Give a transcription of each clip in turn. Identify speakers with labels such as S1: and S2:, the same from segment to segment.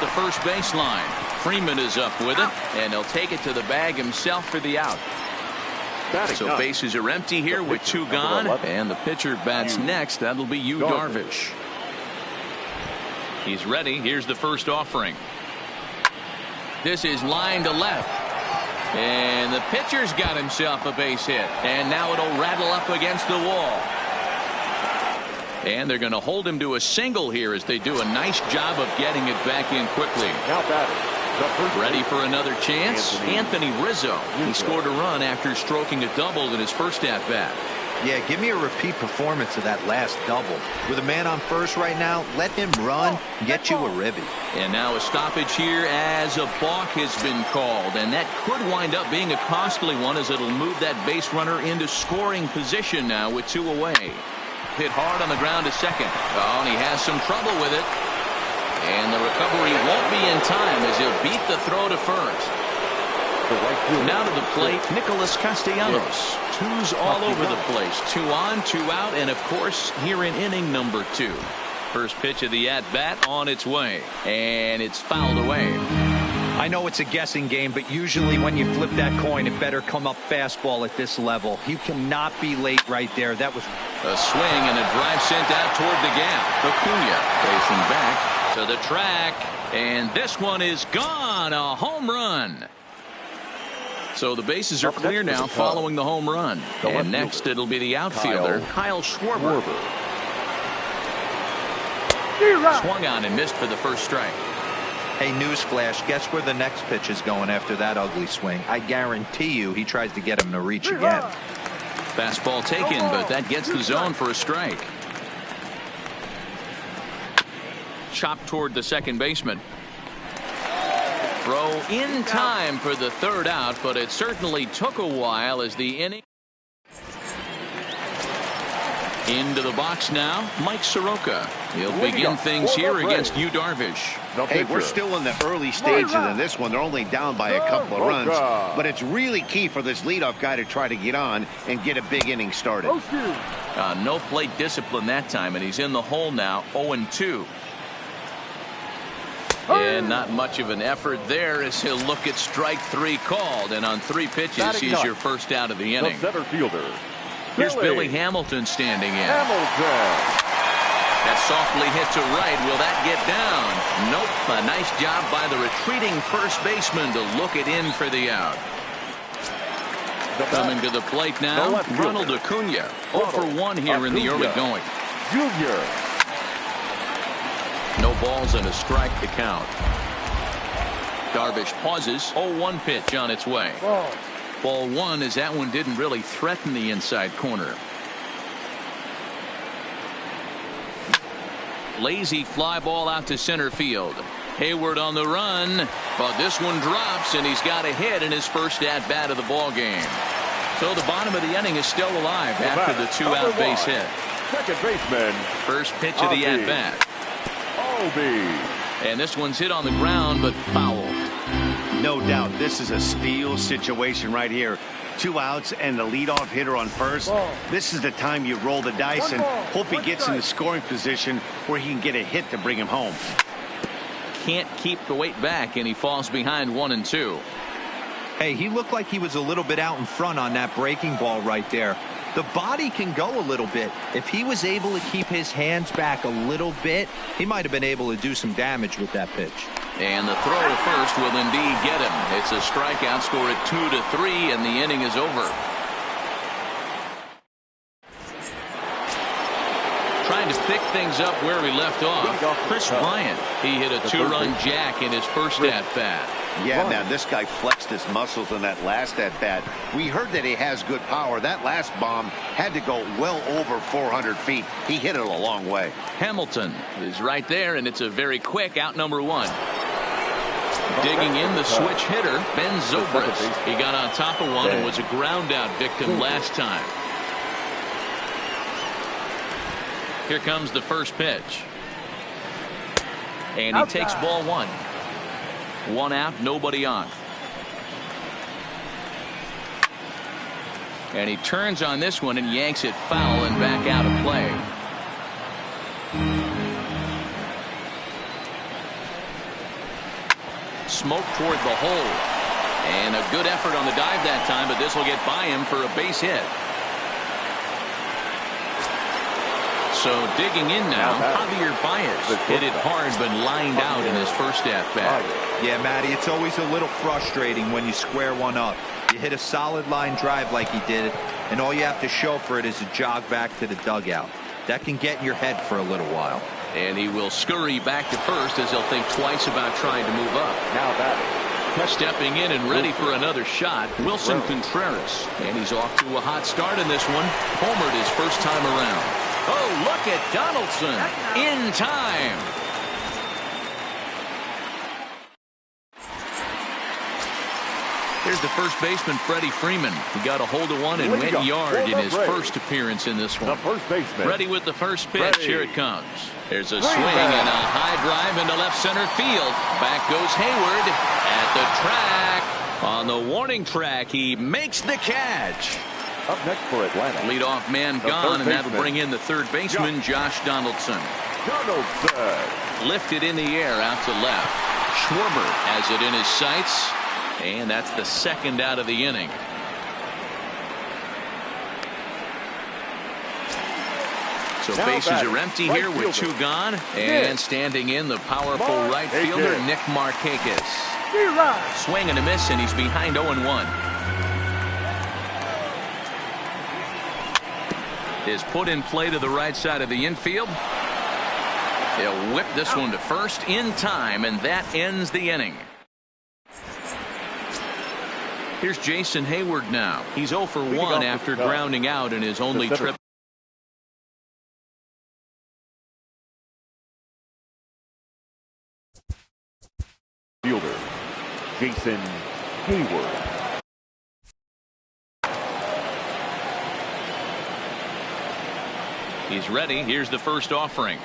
S1: the first baseline. Freeman is up with it, and he'll take it to the bag himself for the out. So bases are empty here with 2 gone, and the pitcher bats next. That'll be Yu Darvish. He's ready. Here's the first offering. This is line to left. And the pitcher's got himself a base hit. And now it'll rattle up against the wall. And they're going to hold him to a single here as they do a nice job of getting it back in quickly. Ready for another chance? Anthony Rizzo. He scored a run after stroking a double in his first at-bat.
S2: Yeah, give me a repeat performance of that last double. With a man on first right now, let him run, get you a ribby.
S1: And now a stoppage here as a balk has been called. And that could wind up being a costly one as it'll move that base runner into scoring position now with 2 away. Hit hard on the ground to second. Oh, and he has some trouble with it. And the recovery won't be in time as he'll beat the throw to first. Now to the plate, Nicholas Castellanos. 2's all over the place. 2 on, 2 out, and of course here in inning number 2. First pitch of the at-bat on its way, and it's fouled away.
S2: I know it's a guessing game, but usually when you flip that coin, it better come up fastball at this level. You cannot be late right there. That was
S1: a swing and a drive sent out toward the gap. Acuna racing back to the track, and this one is gone. A home run. So the bases are clear now following the home run. And next it'll be the outfielder, Kyle Schwarber. Swung on and missed for the first strike.
S2: Hey, newsflash, guess where the next pitch is going after that ugly swing? I guarantee you he tries to get him to reach again.
S1: Fastball taken, but that gets the zone for a strike. Chopped toward the second baseman. Throw in time for the third out, but it certainly took a while as the inning. Into the box now, Mike Soroka. He'll begin things here against Yu Darvish.
S3: Hey, we're still in the early stages of this one. They're only down by a couple of runs, but it's really key for this leadoff guy to try to get on and get a big inning started.
S1: No plate discipline that time, and he's in the hole now, 0-2. And not much of an effort there as he'll look at strike 3 called, and on 3 pitches he's your first out of the inning.
S4: Center fielder.
S1: Here's Billy Hamilton standing in. That softly hit to right. Will that get down? Nope. A nice job by the retreating first baseman to look it in for the out. Coming to the plate now, Ronald Acuna. 0 for 1 here in the early going.
S4: Junior.
S1: No balls and a strike to count. Darvish pauses. 0-1 pitch on its way. Ball 1 as that one didn't really threaten the inside corner. Lazy fly ball out to center field. Hayward on the run, but this one drops, and he's got a hit in his first at bat of the ball game. So the bottom of the inning is still alive after the 2-out base hit.
S4: Second baseman.
S1: First pitch of the at bat. And this one's hit on the ground, but fouled.
S3: No doubt this is a steal situation right here. 2 outs and the leadoff hitter on first. This is the time you roll the dice and hope he gets in the scoring position where he can get a hit to bring him home.
S1: Can't keep the weight back, and he falls behind 1-2.
S2: Hey, he looked like he was a little bit out in front on that breaking ball right there. The body can go a little bit. If he was able to keep his hands back a little bit, he might have been able to do some damage with that pitch.
S1: And the throw to first will indeed get him. It's a strikeout, score at 2-3, and the inning is over. Trying to pick things up where we left off, Chris Bryant. He hit a 2-run jack in his first at-bat.
S3: Yeah, man, this guy flexed his muscles in that last at-bat. We heard that he has good power. That last bomb had to go well over 400 feet. He hit it a long way.
S1: Hamilton is right there, and it's a very quick out number 1. Digging in the switch hitter, Ben Zobrist. He got on top of one and was a ground-out victim last time. Here comes the first pitch. And he takes ball 1. 1 out, nobody on. And he turns on this one and yanks it foul and back out of play. Smoke toward the hole. And a good effort on the dive that time, but this will get by him for a base hit. So digging in now, Javier Baez hit it hard but lined out in his first at-bat.
S2: Yeah, Matty, it's always a little frustrating when you square one up. You hit a solid line drive like he did, and all you have to show for it is a jog back to the dugout. That can get in your head for a little while.
S1: And he will scurry back to first as he'll think twice about trying to move up.
S4: Now batting.
S1: Stepping in and ready for another shot, Wilson Contreras. And he's off to a hot start in this one. Homered his first time around. Oh, look at Donaldson in time. Here's the first baseman, Freddie Freeman. He got a hold of one and went yard in his first appearance in this one.
S4: The first baseman.
S1: Ready with the first pitch. Here it comes. There's a swing and a high drive into left center field. Back goes Hayward at the track. On the warning track, he makes the catch.
S4: Up next for Atlanta.
S1: Leadoff man gone, and that'll bring in the third baseman, Josh Donaldson. Lifted in the air out to left. Schwarber has it in his sights. And that's the second out of the inning. So bases are empty here with two gone. And standing in the powerful right fielder, Nick Markakis. Swing and a miss, and he's behind 0-1. Is put in play to the right side of the infield. He'll whip this one to first in time, and that ends the inning. Here's Jason Hayward now. He's 0 for 1 after grounding out in his only trip.
S4: Fielder Jason Hayward.
S1: He's ready. Here's the first offering.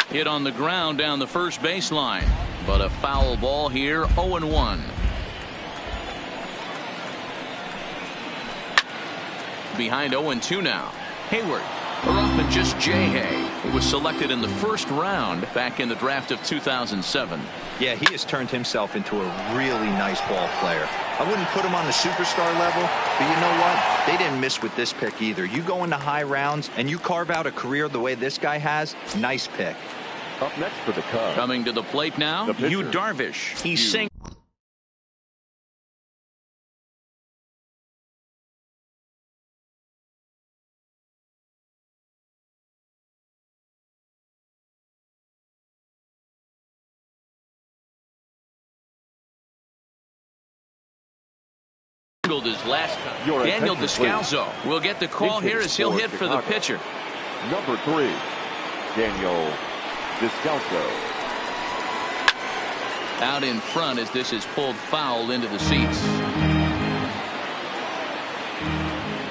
S1: Hit on the ground down the first baseline, but a foul ball here. 0-1. Behind 0-2 now. Hayward, or often just J-Hay. He was selected in the first round back in the draft of 2007.
S2: Yeah, he has turned himself into a really nice ball player. I wouldn't put him on the superstar level, but you know what? They didn't miss with this pick either. You go into high rounds and you carve out a career the way this guy has, nice pick.
S4: Up next for the Cubs.
S1: Coming to the plate now, Yu Darvish. He's single. His last time. Daniel Descalzo will get the call here as he'll hit for the pitcher.
S4: Number 3, Daniel Descalzo.
S1: Out in front as this is pulled foul into the seats.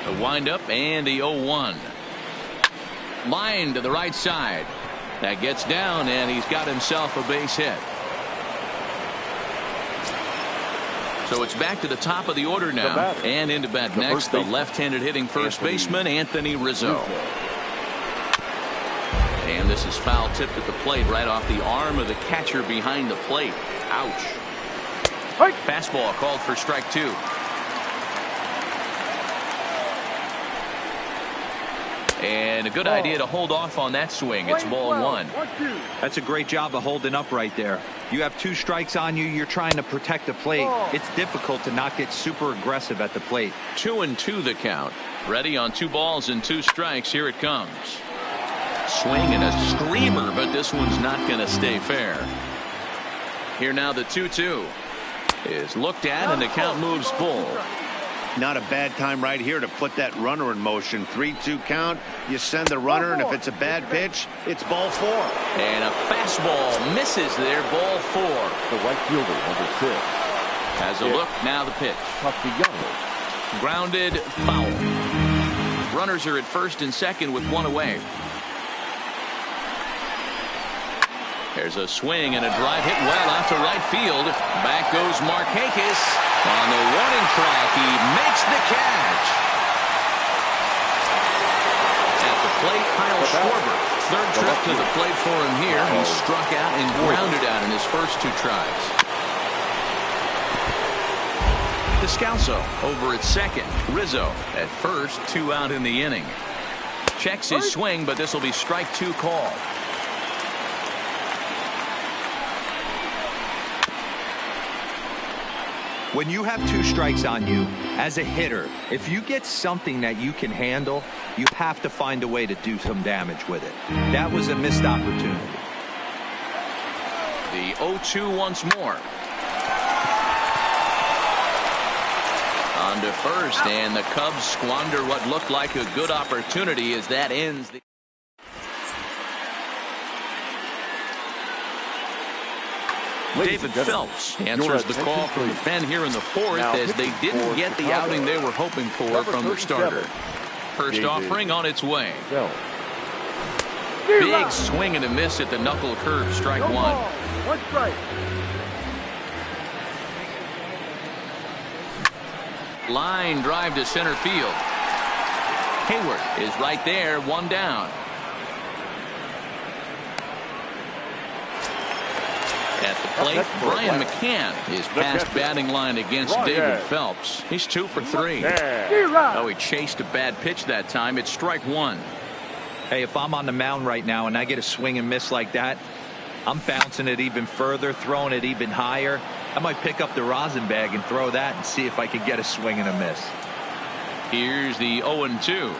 S1: The windup and the 0-1. Line to the right side. That gets down, and he's got himself a base hit. So it's back to the top of the order now. And into bat next, the left-handed hitting first baseman, Anthony Rizzo. And this is foul tipped at the plate right off the arm of the catcher behind the plate. Ouch. Fastball called for strike 2. And a good idea to hold off on that swing. It's ball 1.
S2: That's a great job of holding up right there. You have 2 strikes on you. You're trying to protect the plate. It's difficult to not get super aggressive at the plate.
S1: 2-2 the count. Ready on 2 balls and 2 strikes. Here it comes. Swing and a screamer, but this one's not going to stay fair. Here now the 2-2 is looked at, and the count moves full.
S3: Not a bad time right here to put that runner in motion. 3-2 count. You send the runner, and if it's a bad pitch, it's ball 4.
S1: And a fastball misses there. Ball 4.
S4: The right fielder, number 6.
S1: Has a look. Now the pitch. Grounded, foul. Runners are at first and second with 1 away. There's a swing and a drive hit well out to right field. Back goes Markakis. On the warning track, he makes the catch. At the plate, Kyle Schwarber. Third trip to the plate for him here. He struck out and grounded out in his first 2 tries. Descalso over at second. Rizzo at first, 2 out in the inning. Checks his swing, but this will be strike 2 call.
S2: When you have 2 strikes on you, as a hitter, if you get something that you can handle, you have to find a way to do some damage with it. That was a missed opportunity.
S1: The 0-2 once more. On to first, and the Cubs squander what looked like a good opportunity as that ends the... David Phelps answers the call from the pen here in the 4th as they didn't get the outing they were hoping for from their starter. First offering on its way. Big swing and a miss at the knuckle curve, strike 1.
S5: 1 strike.
S1: Line drive to center field. Hayward is right there, 1 down. At the plate, Brian McCann is past batting line against David Phelps. He's 2 for 3. Oh, he chased a bad pitch that time. It's strike 1.
S2: Hey, if I'm on the mound right now and I get a swing and miss like that, I'm bouncing it even further, throwing it even higher. I might pick up the rosin bag and throw that and see if I can get a swing and a miss.
S1: Here's the 0-2.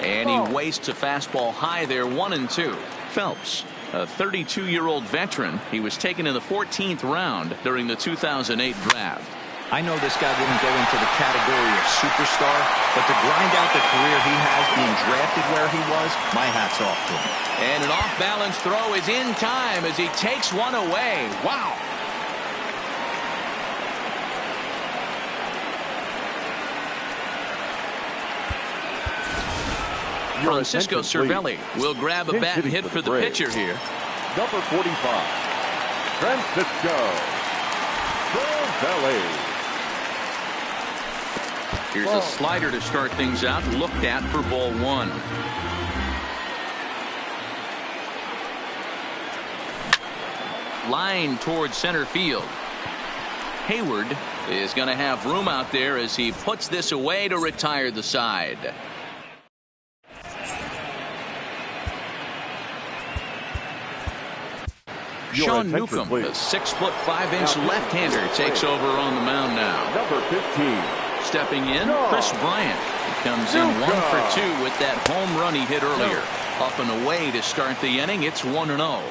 S1: And he wastes a fastball high there, 1-2. Phelps, a 32-year-old veteran. He was taken in the 14th round during the 2008 draft.
S2: I know this guy wouldn't go into the category of superstar, but to grind out the career he has being drafted where he was, my hat's off to him.
S1: And an off-balance throw is in time as he takes one away. Wow. Francisco Cervelli will grab a bat and hit for the pitcher here.
S4: Number 45, Francisco Cervelli.
S1: Here's a slider to start things out, looked at for ball 1. Line towards center field. Hayward is going to have room out there as he puts this away to retire the side. Sean Newcomb, the 6'5" left-hander, takes over on the mound now.
S4: Number 15.
S1: Stepping in, Chris Bryant. He comes in 1 for 2 with that home run he hit earlier. Up and away to start the inning. It's 1-0.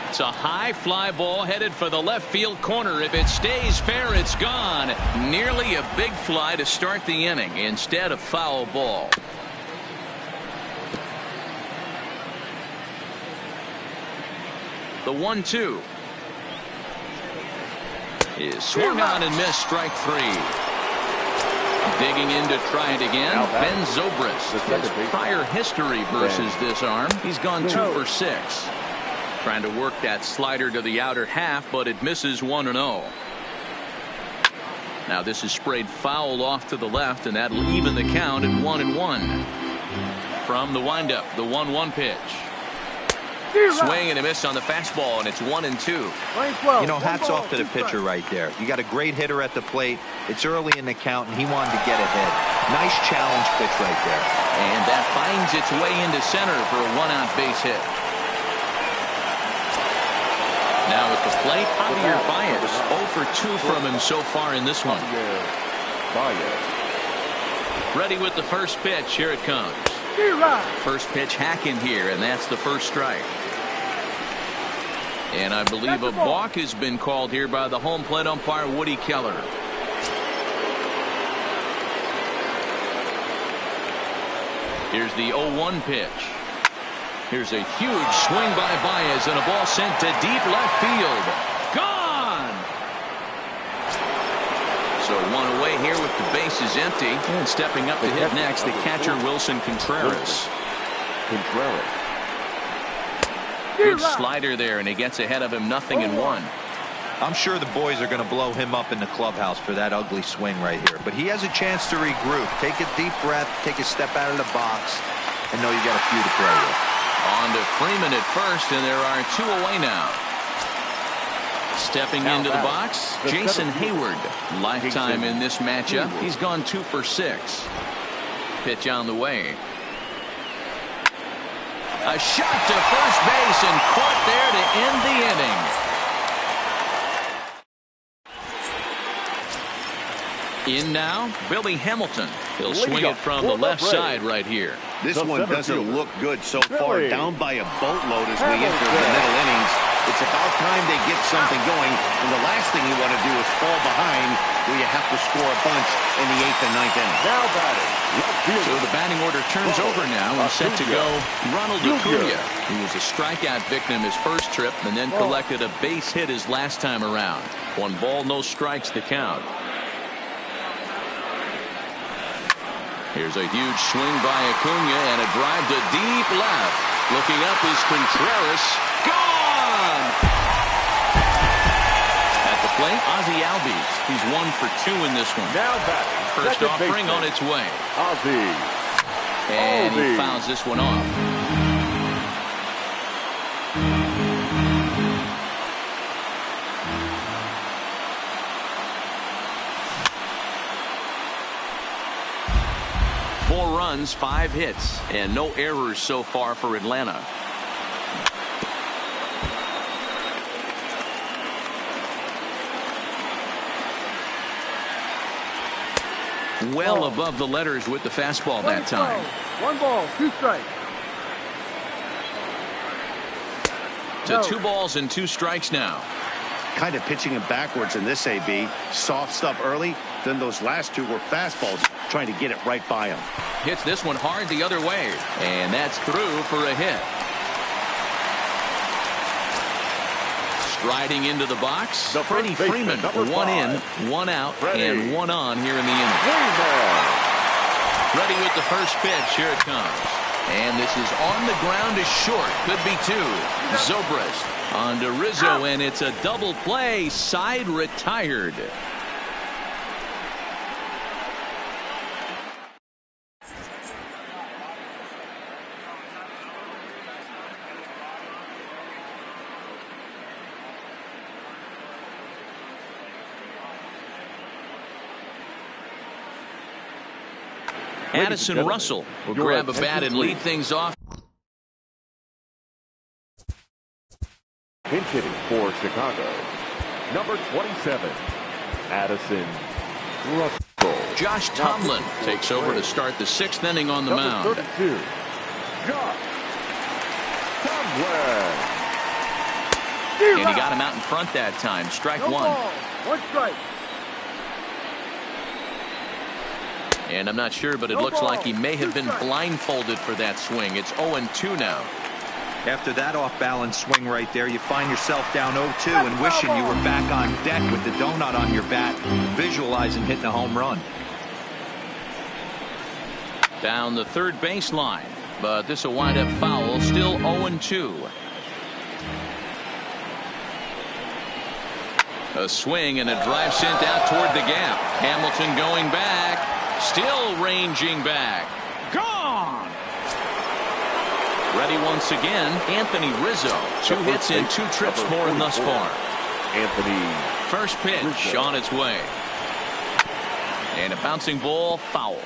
S1: It's a high fly ball headed for the left field corner. If it stays fair, it's gone. Nearly a big fly to start the inning instead of foul ball. The 1-2 is swung on and missed, strike 3. Digging in to try it again, Ben Zobrist. His prior history versus this arm, he's gone 2 for 6. Trying to work that slider to the outer half, but it misses 1-0. Now this is sprayed foul off to the left, and that'll even the count at 1-1. From the windup, the 1-1 pitch. Swing and a miss on the fastball, and it's 1-2.
S2: You know, hats off to the pitcher right there. You got a great hitter at the plate. It's early in the count, and he wanted to get ahead. Nice challenge pitch right there.
S1: And that finds its way into center for a 1-out base hit. Now at the plate, Javier Baez. 0 for 2 from him so far in this one. Ready with the first pitch. Here it comes. First pitch hack in here, and that's the first strike. And I believe a balk has been called here by the home plate umpire, Woody Keller. Here's the 0-1 pitch. Here's a huge swing by Baez, and a ball sent to deep left field. Gone! So 1 away here with the bases empty. And stepping up to hit next, the catcher Wilson Contreras. Good slider there, and he gets ahead of him, 0-1.
S2: I'm sure the boys are going to blow him up in the clubhouse for that ugly swing right here. But he has a chance to regroup. Take a deep breath, take a step out of the box, and know you got a few to play with.
S1: On to Freeman at first, and there are 2 away now. Stepping into the box, Jason Hayward. Lifetime in this matchup. He's gone 2 for 6. Pitch on the way. A shot to first base and caught there to end the inning. In now, Billy Hamilton. He'll swing it from the left side right here.
S3: This one doesn't look good so far. Down by a boatload as we enter the middle innings. It's about time they get something going. And the last thing you want to do is fall behind where you have to score a bunch in the 8th and 9th inning.
S4: Now batting.
S1: So the batting order turns over now and set to go Ronald Acuna. He was a strikeout victim his first trip and then collected a base hit his last time around. 1 ball, no strikes the count. Here's a huge swing by Acuna and a drive to deep left. Looking up is Contreras. Gone! At the plate, Ozzie Albies. He's 1 for 2 in this one.
S4: Now batting.
S1: First offering on its way.
S4: Ozzie.
S1: And he fouls this one off. Four runs, 5 hits, and no errors so far for Atlanta. Well above the letters with the fastball that time.
S5: 1 ball, 2 strikes.
S1: To 2 balls and 2 strikes now.
S3: Kind of pitching him backwards in this AB. Soft stuff early, then those last 2 were fastballs, trying to get it right by him.
S1: Hits this one hard the other way, and that's through for a hit. Striding into the box, Freddie Freeman. 1 in, 1 out, and 1 on here in the inning. Ready with the first pitch. Here it comes. And this is on the ground is short. Could be 2. Zobrist on to Rizzo, and it's a double play. Side retired. Addison Russell will grab a bat and lead things off.
S4: Pinch hitting for Chicago. Number 27, Addison Russell.
S1: Josh Tomlin takes over to start the 6th inning on the mound.
S4: 32, Josh Tomlin.
S1: And he got him out in front that time. Strike 1.
S5: 1 strike.
S1: And I'm not sure, but it looks like he may have been blindfolded for that swing. It's 0-2 now.
S2: After that off-balance swing right there, you find yourself down 0-2 and wishing you were back on deck with the donut on your bat, visualizing hitting a home run.
S1: Down the third baseline, but this will wind up foul. Still 0-2. A swing and a drive sent out toward the gap. Hamilton going back. Still ranging back. Gone! Ready once again, Anthony Rizzo. 2 hits in 2 trips for him thus far.
S4: Anthony.
S1: First pitch on its way. And a bouncing ball, foul.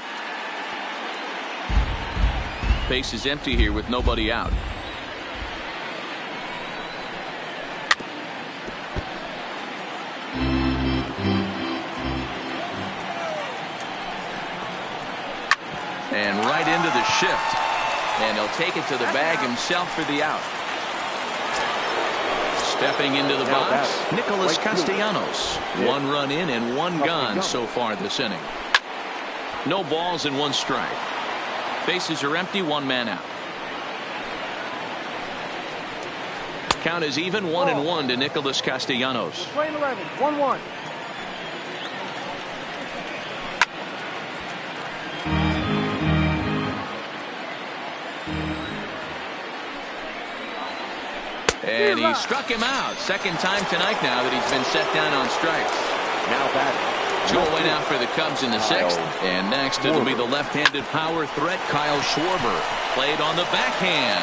S1: Base is empty here with nobody out. And right into the shift. And he'll take it to the bag himself for the out. Stepping into the box, Nicholas Castellanos. 1 run in and 1 gone so far this inning. No balls and 1 strike. Bases are empty, 1 man out. Count is even, 1-1 to Nicholas Castellanos.
S5: 11, 1-1.
S1: And he struck him out. Second time tonight now that he's been set down on strikes.
S4: Now batting.
S1: 2 away now for the Cubs in the 6th. And next it'll be the left-handed power threat Kyle Schwarber. Played on the backhand.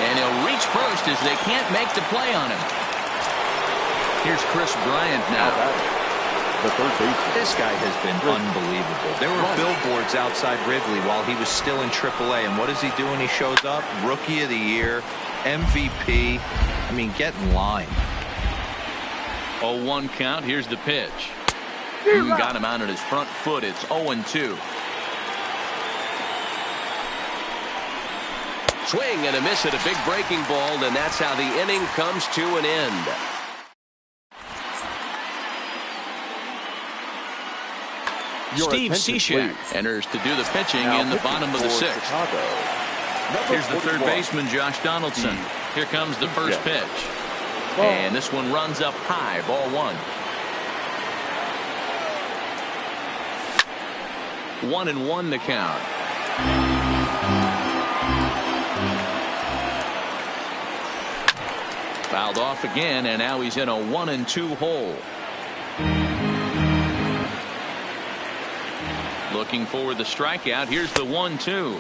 S1: And he'll reach first as they can't make the play on him. Here's Chris Bryant now.
S4: The third baseman.
S2: This guy has been unbelievable. There were billboards outside Wrigley while he was still in AAA, and what is he doing? He shows up, Rookie of the Year, MVP. I mean, get in line.
S1: 0-1 count. Here's the pitch. Got him out on his front foot. It's 0-2.
S6: Swing and a miss at a big breaking ball, and that's how the inning comes to an end.
S1: Steve Cishek enters to do the pitching in the bottom of the sixth. Here's the third baseman, Josh Donaldson. Here comes the first pitch. And this one runs up high, ball one. 1-1 the count. Fouled off again, and now he's in a 1-2 hole. Looking for the strikeout. Here's the 1-2.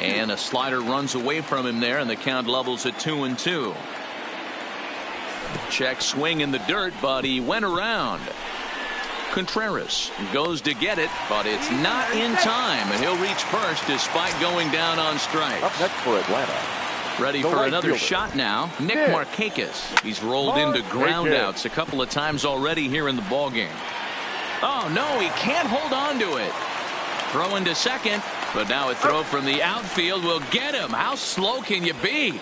S1: And a slider runs away from him there, and the count levels at 2-2. Check swing in the dirt, but he went around. Contreras goes to get it, but it's not in time, and he'll reach first despite going down on strikes.
S4: Up next for Atlanta.
S1: Ready for another shot now. Nick Markakis. He's rolled into groundouts a couple of times already here in the ballgame. Oh, no, he can't hold on to it. Throw into second, but now a throw from the outfield will get him. How slow can you be?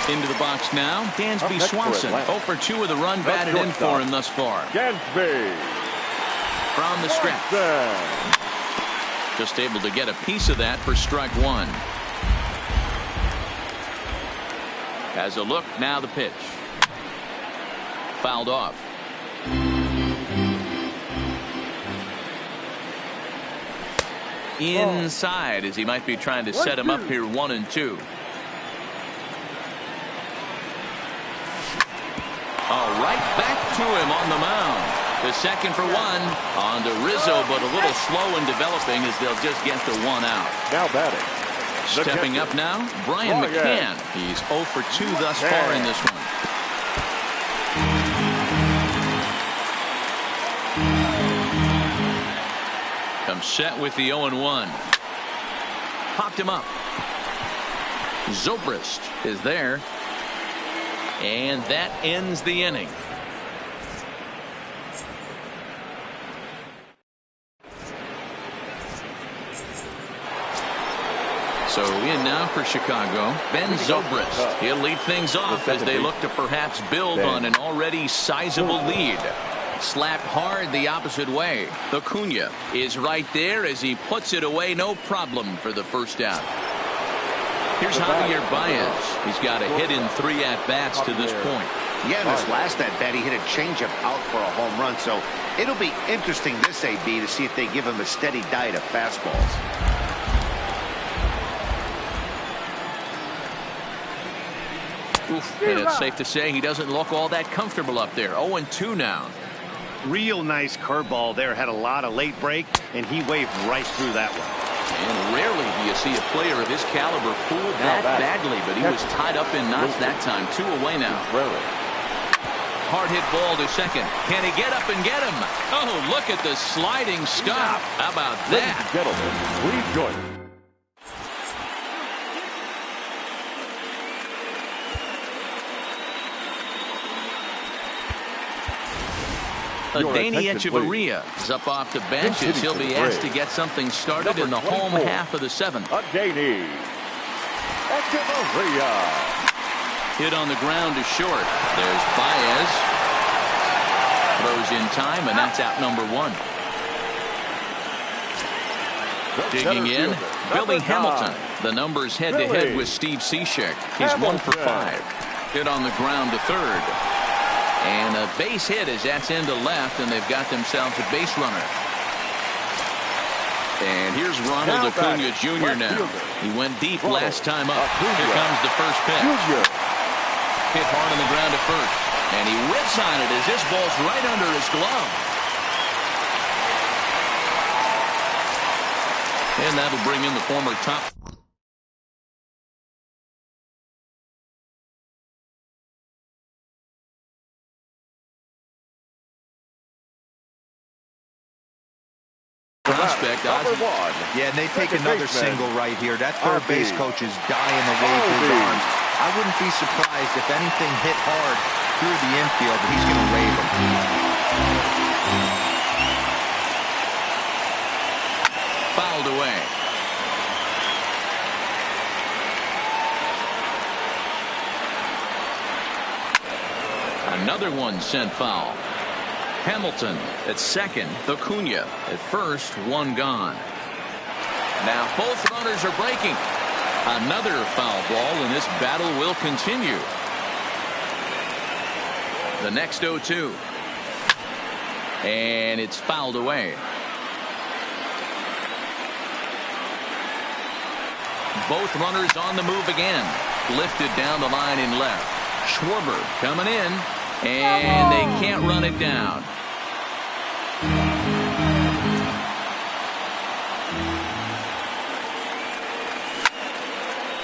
S1: Into the box now, Dansby Swanson. 0 for 2 with a run batted in for him thus far.
S4: Dansby.
S1: From the stretch. Just able to get a piece of that for strike one. Has a look, now the pitch. Fouled off. Inside, as he might be trying to set him up here 1-2. All right, back to him on the mound. The second for one on to Rizzo, but a little slow in developing as they'll just get the one out.
S4: Now batting.
S1: Stepping up now, Brian McCann. He's 0 for 2 thus far in this one. Comes set with the 0-1. Popped him up. Zobrist is there. And that ends the inning. So in now for Chicago, Ben Zobrist. He'll lead things off as they look to perhaps build on an already sizable lead. Slapped hard the opposite way. Acuna is right there as he puts it away, no problem for the first out. Here's Javier Baez. He's got a hit in 3 at-bats to this point.
S3: Yeah, in this last at-bat, he hit a changeup out for a home run, so it'll be interesting this AB to see if they give him a steady diet of fastballs.
S1: Oof, and it's safe to say he doesn't look all that comfortable up there. 0-2 now.
S3: Real nice curveball there. Had a lot of late break, and he waved right through that one.
S1: And rarely do you see a player of his caliber fooled that badly, but he was tied up in knots that time. 2 away now. Hard hit ball to second. Can he get up and get him? Oh, look at the sliding stop. How about that?
S4: Gentlemen, please join me.
S1: Danny Echeverria is up off the bench as he'll be asked to get something started in the home half of the 7th.
S4: Danny Echeverria.
S1: Hit on the ground is short. There's Baez. Throws in time, and that's out number 1. Digging in, Billy Hamilton. The numbers head-to-head with Steve Cishek. He's 1 for 5. Hit on the ground to third. And a base hit as that's into left, and they've got themselves a base runner. And here's Ronald Acuna Jr. now. He went deep last time up. Here comes the first pitch. Hit hard on the ground to first. And he whips on it as this ball's right under his glove. And that'll bring in the former top prospect.
S4: Number one.
S2: Yeah, and they take another single right here. That third base coach is dying to wave his arms. I wouldn't be surprised if anything hit hard through the infield. He's going to wave them.
S1: Fouled away. Another one sent foul. Hamilton at second. Acuna at first. One gone. Now both runners are breaking. Another foul ball, and this battle will continue. The next 0-2. And it's fouled away. Both runners on the move again. Lifted down the line in left. Schwarber coming in, and they can't run it down.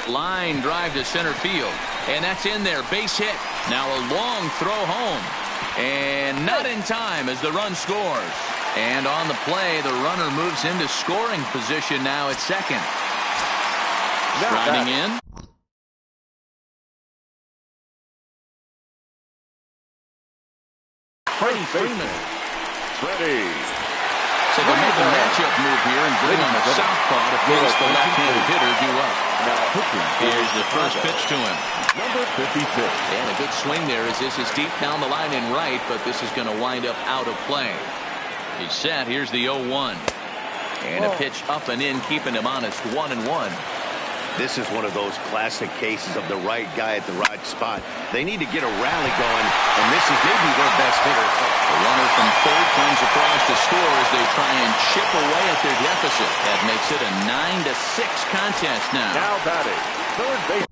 S1: Line drive to center field, and that's in there. Base hit. Now a long throw home, and not in time as the run scores. And on the play, the runner moves into scoring position now at second. Striding in. Freddie Freeman.
S4: Freddie.
S1: So they'll make a matchup move here and bring on a southpaw to face the left-handed hitter due up. Here's the first pitch to him.
S4: Number 56.
S1: And a good swing there as this is deep down the line and right, but this is going to wind up out of play. He's set. Here's the 0-1. And a pitch up and in, keeping him honest. 1-1.
S3: This is one of those classic cases of the right guy at the right spot. They need to get a rally going, and this is maybe their best hitter.
S1: The runner from third comes across to score as they try and chip away at their deficit. That makes it a 9-6 contest now.
S4: Now batting, third base.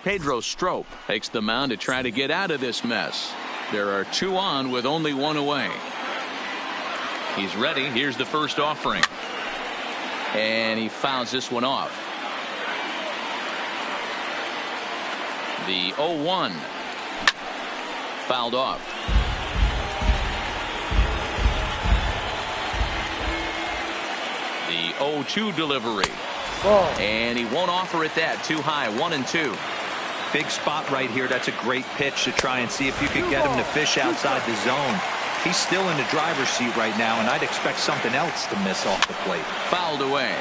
S1: Pedro Strop takes the mound to try to get out of this mess. There are two on with only one away. He's ready. Here's the first offering. And he fouls this one off. The 0-1 fouled off. The 0-2 delivery. And he won't offer it that. Too high. 1-2.
S2: Big spot right here. That's a great pitch to try and see if you could get him to fish outside the zone. He's still in the driver's seat right now, and I'd expect something else to miss off the plate.
S1: Fouled away.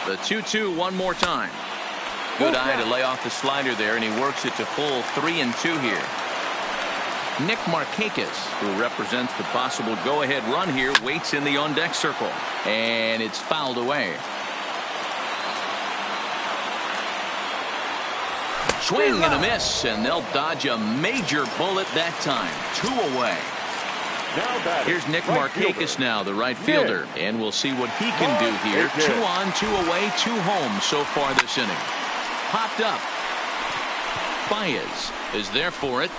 S1: The 2-2 one more time. Good eye to lay off the slider there, and he works it to full 3-2 here. Nick Markakis, who represents the possible go-ahead run here, waits in the on-deck circle. And it's fouled away. Swing and a miss, and they'll dodge a major bullet that time. 2 away. Here's Nick Markakis now, the right fielder. And we'll see what he can do here. 2 on, 2 away, 2 home so far this inning. Popped up. Baez is there for it.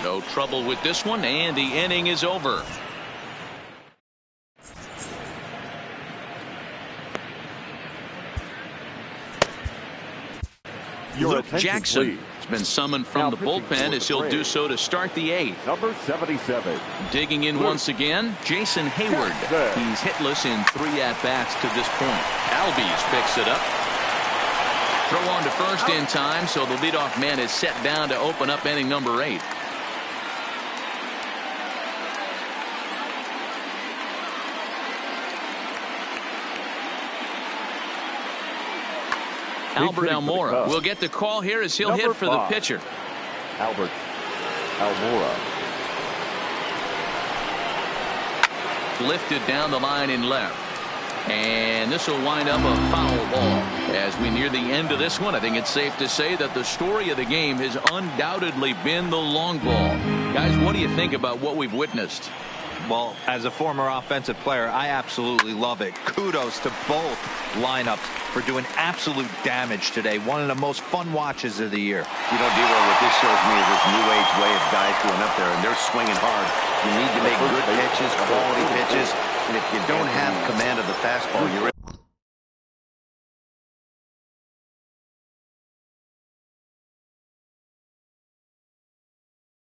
S1: No trouble with this one, and the inning is over. Luke Jackson has been summoned from the bullpen as he'll do so to start the 8th.
S4: Number 77.
S1: Digging in once again, Jason Hayward. He's hitless in 3 at-bats to this point. Albies picks it up. Throw on to first in time, so the leadoff man is set down to open up inning number 8. Albert Almora will get the call here as he'll hit for the pitcher.
S4: Albert Almora.
S1: Lifted down the line in left. And this will wind up a foul ball. As we near the end of this one, I think it's safe to say that the story of the game has undoubtedly been the long ball. Guys, what do you think about what we've witnessed?
S2: Well, as a former offensive player, I absolutely love it. Kudos to both lineups for doing absolute damage today. One of the most fun watches of the year.
S3: You know, D-Roll, what this shows me is this new age way of guys going up there, and they're swinging hard. You need to make good pitches, quality pitches, and if you don't have command of the fastball, you're in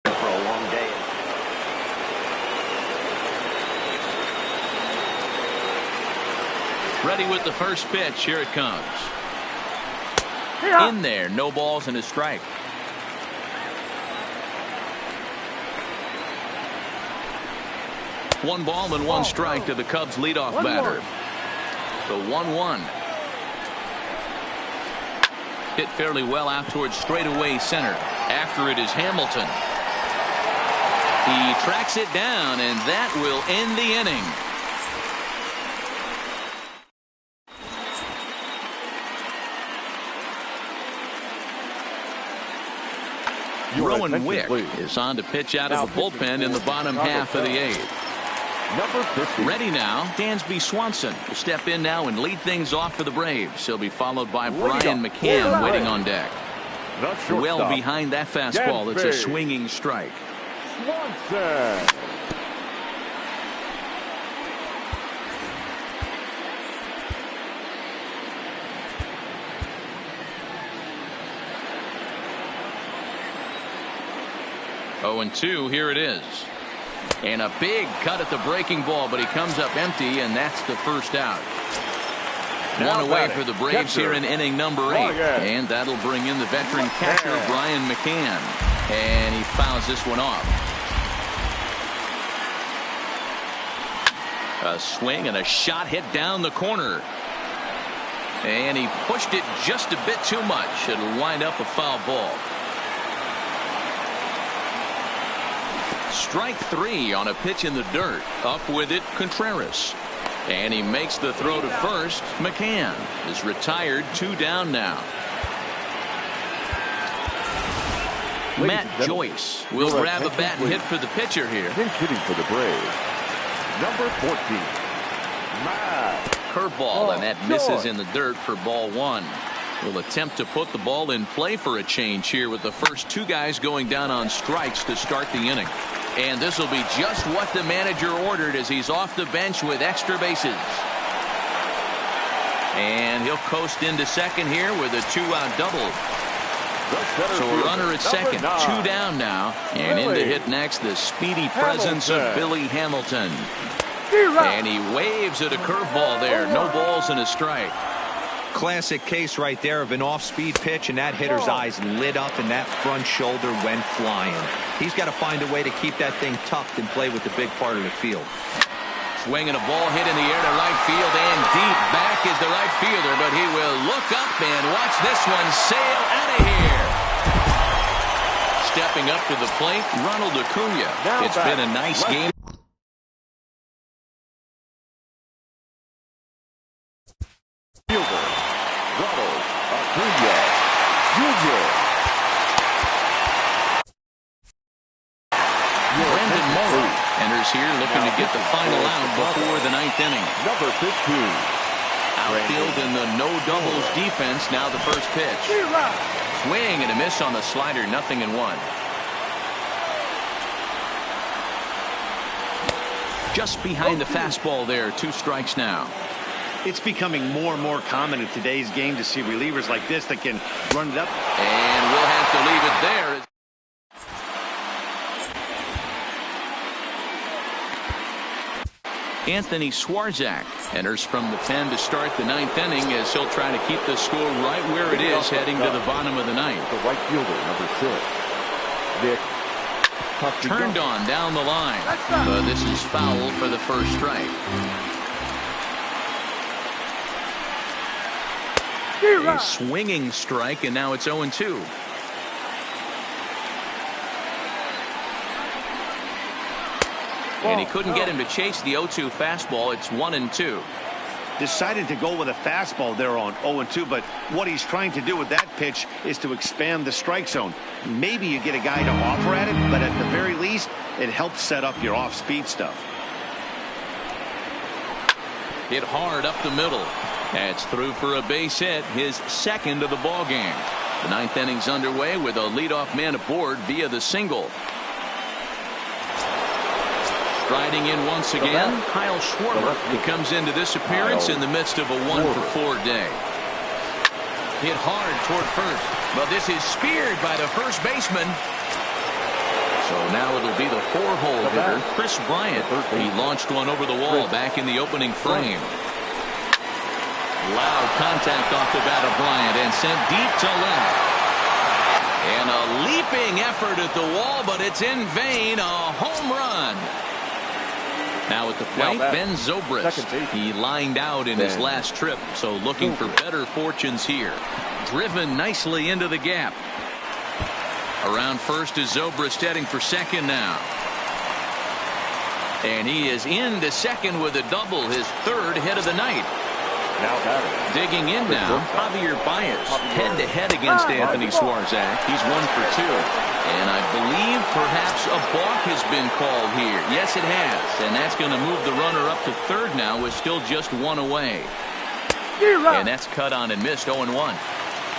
S3: for a long day.
S1: Ready with the first pitch. Here it comes. In there. No balls and a strike. One ball and one strike to the Cubs leadoff batter. The 1-1. Hit fairly well out towards straightaway center. After it is Hamilton. He tracks it down, and that will end the inning. Rowan Wick is on to pitch out of the bullpen in the bottom half of the eighth.
S4: Number 50.
S1: Ready now, Dansby Swanson will step in now and lead things off for the Braves. He'll be followed by Brian McCann waiting on deck. Well behind that fastball. It's a swinging strike.
S4: Swanson.
S1: Oh, and 2, here it is. And a big cut at the breaking ball, but he comes up empty, and that's the first out. One away for the Braves here in inning number 8. And that'll bring in the veteran catcher, Brian McCann. And he fouls this one off. A swing and a shot hit down the corner. And he pushed it just a bit too much. It'll wind up a foul ball. Strike 3 on a pitch in the dirt. Up with it, Contreras. And he makes the throw to first. McCann is retired. 2 down now. Matt Joyce will grab a bat and hit for the pitcher here.
S4: Hitting for the Braves. Number 14. Matt.
S1: Curveball, and that misses in the dirt for ball 1. Will attempt to put the ball in play for a change here with the first 2 guys going down on strikes to start the inning. And this will be just what the manager ordered as he's off the bench with extra bases. And he'll coast into second here with a 2-out double. So a runner at second, 2 down now. And in to hit next, the speedy presence of Billy Hamilton. And he waves at a curveball there. No balls and a strike.
S2: Classic case right there of an off-speed pitch, and that hitter's eyes lit up and that front shoulder went flying. He's got to find a way to keep that thing tucked and play with the big part of the field.
S1: Swinging a ball hit in the air to right field, and deep back is the right fielder, but he will look up and watch this one sail out of here. Stepping up to the plate, Ronald Acuna. It's been a nice game. Here looking to get the final out before the 9th inning.
S4: Number 15.
S1: Outfield in the no doubles defense. Now the first pitch. Swing and a miss on the slider. 0-1. Just behind the fastball there. 2 strikes now.
S3: It's becoming more and more common in today's game to see relievers like this that can run it up.
S1: And we'll have to leave it there. Anthony Swarzak enters from the pen to start the 9th inning as he'll try to keep the score right where it is heading to the bottom of the 9th.
S4: The right fielder, number 6. Nick.
S1: Turned on down the line. But this is foul for the first strike. A swinging strike, and now it's 0-2. And he couldn't get him to chase the 0-2 fastball. It's 1-2.
S3: Decided to go with a fastball there on 0-2, but what he's trying to do with that pitch is to expand the strike zone. Maybe you get a guy to offer at it, but at the very least, it helps set up your off-speed stuff.
S1: Hit hard up the middle. That's through for a base hit, his second of the ball game. The ninth inning's underway with a leadoff man aboard via the single. Striding in once again, Kyle Schwarber. He comes into this appearance in the midst of a 1-for-4 day. Hit hard toward first, but this is speared by the first baseman. So now it'll be the 4-hole hitter, Chris Bryant. He launched one over the wall back in the opening frame. Loud contact off the bat of Bryant and sent deep to left. And a leaping effort at the wall, but it's in vain. A home run. Now at the plate, Ben Zobrist. He lined out in his last trip, so looking for better fortunes here. Driven nicely into the gap. Around first is Zobrist heading for second now. And he is into second with a double, his third hit of the night. Digging in now, Javier Baez, head-to-head against Anthony Swarzak. He's 1 for 2. And I believe perhaps a balk has been called here. Yes, it has. And that's going to move the runner up to third now with still just one away. And that's cut on and missed 0-1.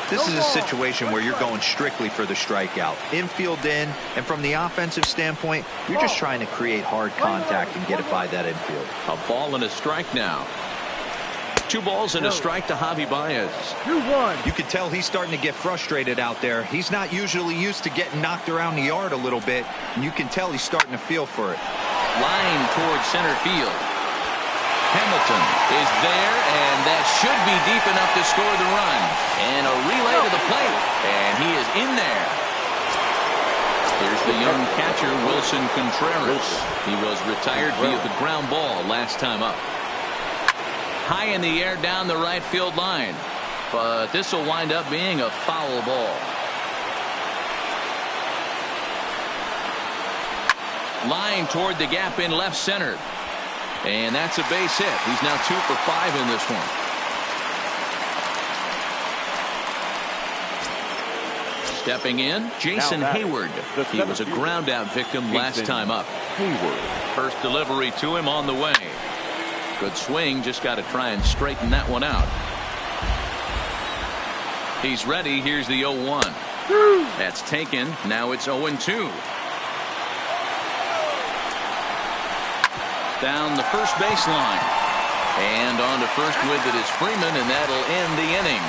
S2: This is a situation where you're going strictly for the strikeout. Infield in, and from the offensive standpoint, you're just trying to create hard contact and get it by that infield.
S1: A ball and a strike now. 2 balls and a strike to Javi Baez.
S5: 2-1.
S2: You can tell he's starting to get frustrated out there. He's not usually used to getting knocked around the yard a little bit, and you can tell he's starting to feel for it.
S1: Line towards center field. Hamilton is there, and that should be deep enough to score the run. And a relay to the plate, and he is in there. Here's the young catcher, Wilson Contreras. He was retired via the ground ball last time up. High in the air down the right field line. But this will wind up being a foul ball. Line toward the gap in left center. And that's a base hit. He's now 2 for 5 in this one. Stepping in, Jason Hayward. He was a ground out victim last time up. First delivery to him on the way. Good swing, just got to try and straighten that one out. He's ready. Here's the 0-1. That's taken. Now it's 0-2. Down the first baseline. And on to first with it is Freeman, and that'll end the inning.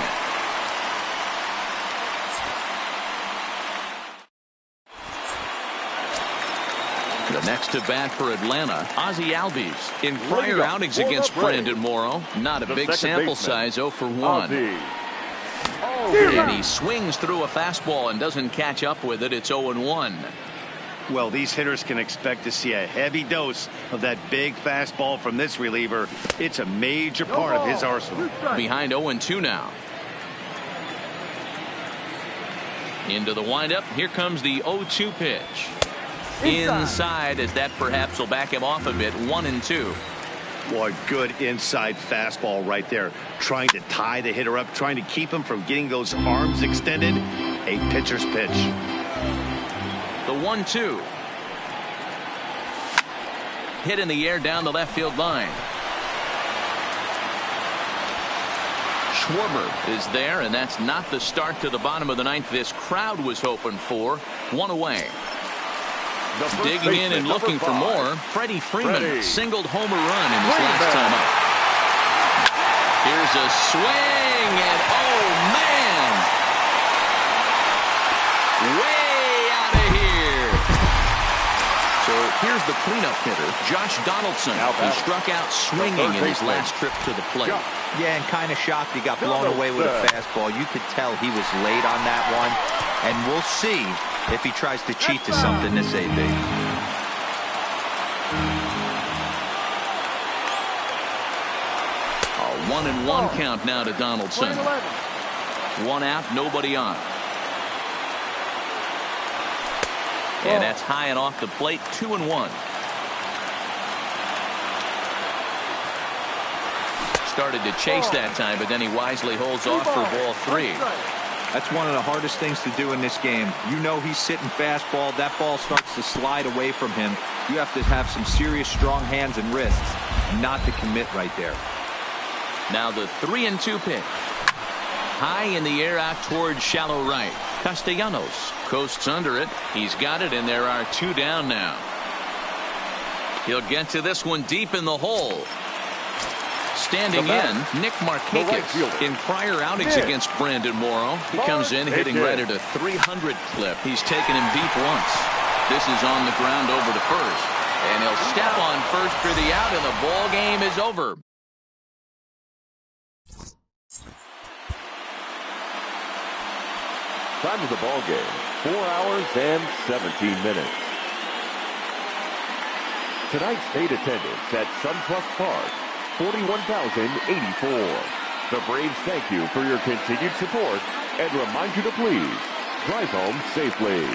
S1: The next to bat for Atlanta, Ozzie Albies. In prior outings against Brandon Morrow, not a big sample size, 0 for 1. And he swings through a fastball and doesn't catch up with it. It's 0-1.
S3: Well, these hitters can expect to see a heavy dose of that big fastball from this reliever. It's a major part of his arsenal.
S1: Behind 0-2 now. Into the windup. Here comes the 0-2 pitch. Inside, as that perhaps will back him off a bit. 1-2.
S3: Boy, good inside fastball right there. Trying to tie the hitter up, trying to keep him from getting those arms extended. A pitcher's pitch.
S1: The 1-2. Hit in the air down the left field line. Schwarber is there, and that's not the start to the bottom of the ninth this crowd was hoping for. 1 away. Digging in and looking for more, Freddie Freeman singled homer run in his last time up. Here's a swing, and oh man, way out of here. So here's the cleanup hitter, Josh Donaldson. He struck out swinging in his last trip to the plate.
S2: Yeah, and kind of shocked he got blown away with a fastball. You could tell he was late on that one, and we'll see if he tries to cheat to something this AB.
S1: A 1-1 count now to Donaldson. 1 out, nobody on. And that's high and off the plate. 2-1. started to chase that time, but then he wisely holds off for ball 3.
S2: That's one of the hardest things to do in this game. You know he's sitting fastball. That ball starts to slide away from him. You have to have some serious strong hands and wrists not to commit right there.
S1: Now the 3-2 pitch. High in the air out towards shallow right. Castellanos coasts under it. He's got it, and there are 2 down now. He'll get to this one deep in the hole. Standing in, Nick Markakis. In prior outings against Brandon Morrow, he comes in hitting right at a 300 clip. He's taken him deep once. This is on the ground over to first. And he'll step on first for the out, and the ball game is over.
S4: Time of the ball game, 4 hours and 17 minutes. Tonight's state attendance at SunTrust Park, 41,084. The Braves thank you for your continued support and remind you to please drive home safely.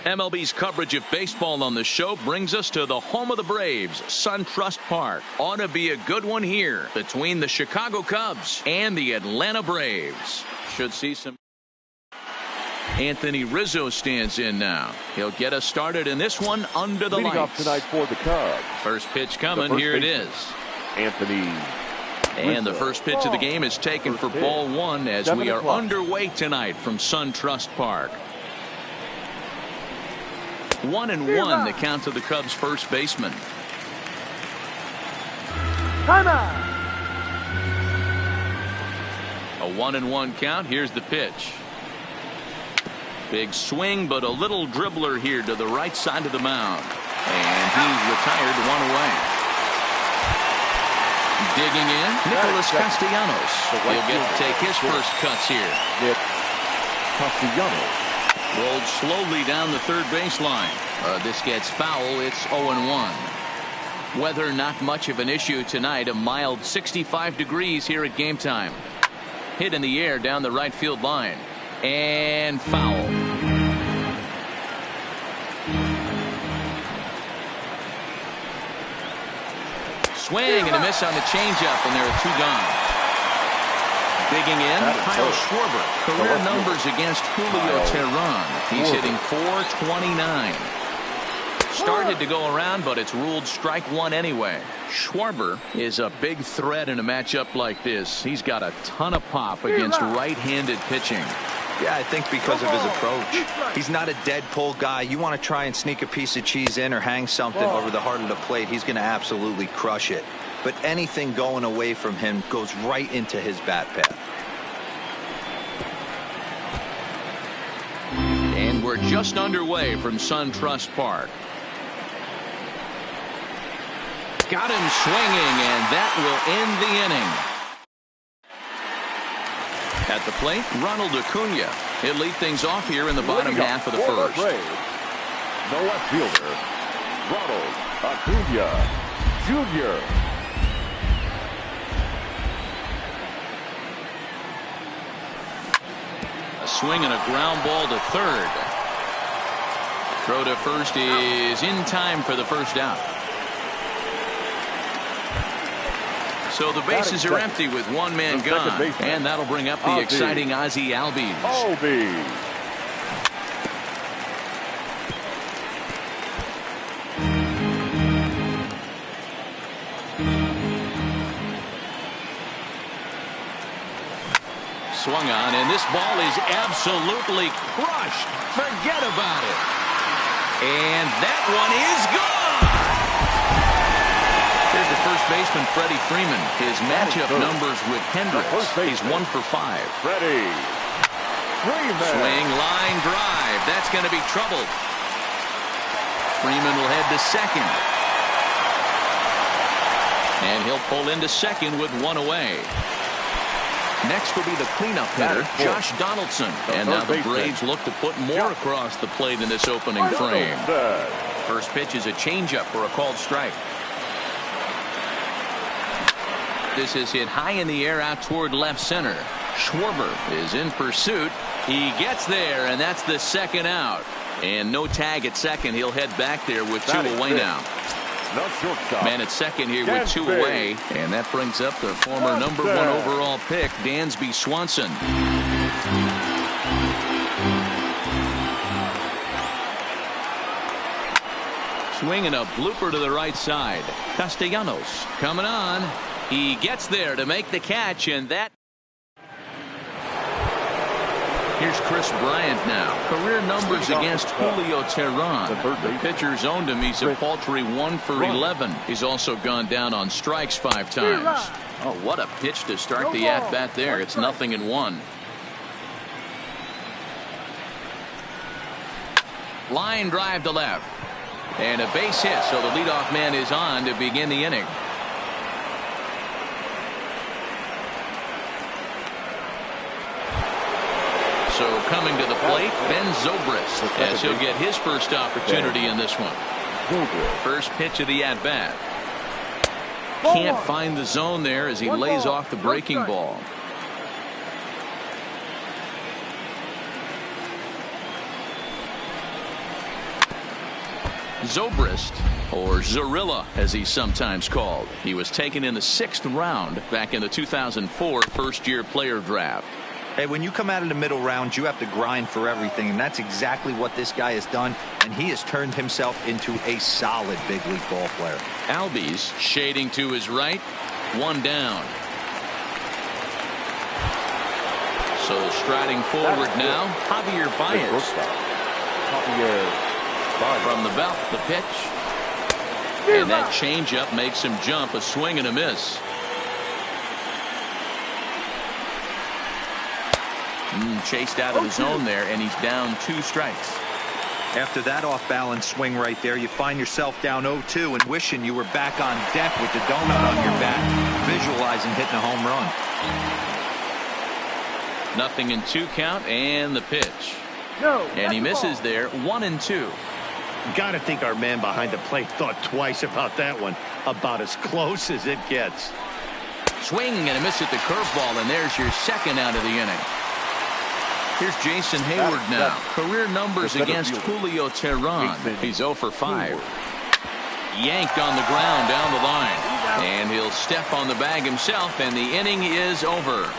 S1: MLB's coverage of baseball on the show brings us to the home of the Braves, SunTrust Park. Ought to be a good one here between the Chicago Cubs and the Atlanta Braves. Should see some. Anthony Rizzo stands in now. He'll get us started in this one under the
S4: Leading off
S1: lights.
S4: tonight for the Cubs.
S1: First pitch coming. Here it is.
S4: Anthony
S1: And the
S4: Rizzo.
S1: first pitch of the game is taken for ball one as
S4: 7
S1: we are
S4: o'clock.
S1: underway tonight from SunTrust Park. 1-1 the count to the Cubs first baseman.
S5: Timeout.
S1: A 1-1 count. Here's the pitch. Big swing, but a little dribbler here to the right side of the mound. And he's retired, one away. Digging in, Nicholas Castellanos. He'll get to take his first cuts here.
S4: Nick Castellanos.
S1: Rolled slowly down the third baseline. This gets foul. It's 0-1. Weather not much of an issue tonight. A mild 65 degrees here at game time. Hit in the air down the right field line. And foul. Swing and a miss on the changeup, and there are two gone. Digging in, Kyle Schwarber. Career numbers against Julio Teheran. He's hitting .429. Started to go around, but it's ruled strike one anyway. Schwarber is a big threat in a matchup like this. He's got a ton of pop against right-handed pitching.
S2: Yeah, I think because of his approach. He's not a dead pull guy. You want to try and sneak a piece of cheese in or hang something over the heart of the plate, he's going to absolutely crush it. But anything going away from him goes right into his bat path.
S1: And we're just underway from SunTrust Park. Got him swinging, and that will end the inning. At the plate, Ronald Acuna. He'll lead things off here in the bottom half of the first.
S4: The left fielder, Ronald Acuna Jr.
S1: A swing and a ground ball to third. Throw to first is in time for the first out. So the bases are empty with one man gone, and that'll bring up the exciting Ozzie Albies. Swung on, and this ball is absolutely crushed. Forget about it. And that one is gone. Here's the first baseman, Freddie Freeman. His matchup numbers with Hendricks. He's 1 for 5.
S4: Freddie Freeman.
S1: Swing, line drive. That's going to be trouble. Freeman will head to second. And he'll pull into second with one away. Next will be the cleanup hitter, Josh Donaldson. And now the Braves look to put more across the plate in this opening frame. First pitch is a changeup for a called strike. This is hit high in the air out toward left center. Schwarber is in pursuit. He gets there, and that's the second out. And no tag at second. He'll head back there with two away now. Man at second here with two away, and that brings up the former number 1 overall pick, Dansby Swanson. Swinging a blooper to the right side. Castellanos coming on. He gets there to make the catch, and that. Here's Chris Bryant now. Career numbers against Julio Teheran. The pitcher's owned him. He's a paltry 1 for 11. He's also gone down on strikes 5 times. Oh, what a pitch to start the at-bat there. It's 0-1. Line drive to left. And a base hit, so the leadoff man is on to begin the inning. So coming to the plate, Ben Zobrist, as he'll get his first opportunity in this one. First pitch of the at-bat. Can't find the zone there as he lays off the breaking ball. Zobrist, or Zorilla as he's sometimes called. He was taken in the 6th round back in the 2004 first-year player draft.
S2: Hey, when you come out of the middle round, you have to grind for everything, and that's exactly what this guy has done, and he has turned himself into a solid big league ball player.
S1: Albies shading to his right, 1 down. So striding forward now, Javier Baez. From the belt, the pitch. And that changeup makes him jump, a swing and a miss. Chased out of the zone there, and he's down 2 strikes.
S2: After that off-balance swing right there, you find yourself down 0-2 and wishing you were back on deck with the donut on your bat, visualizing hitting a home run.
S1: 0-2 count, and the pitch.
S5: No,
S1: and he misses there, 1-2.
S3: Got to think our man behind the plate thought twice about that one. About as close as it gets.
S1: Swing and a miss at the curveball, and there's your 2nd out of the inning. Here's Jason Hayward now. Career numbers against Julio Teheran. He's 0 for 5. Yanked on the ground down the line. And he'll step on the bag himself, and the inning is over.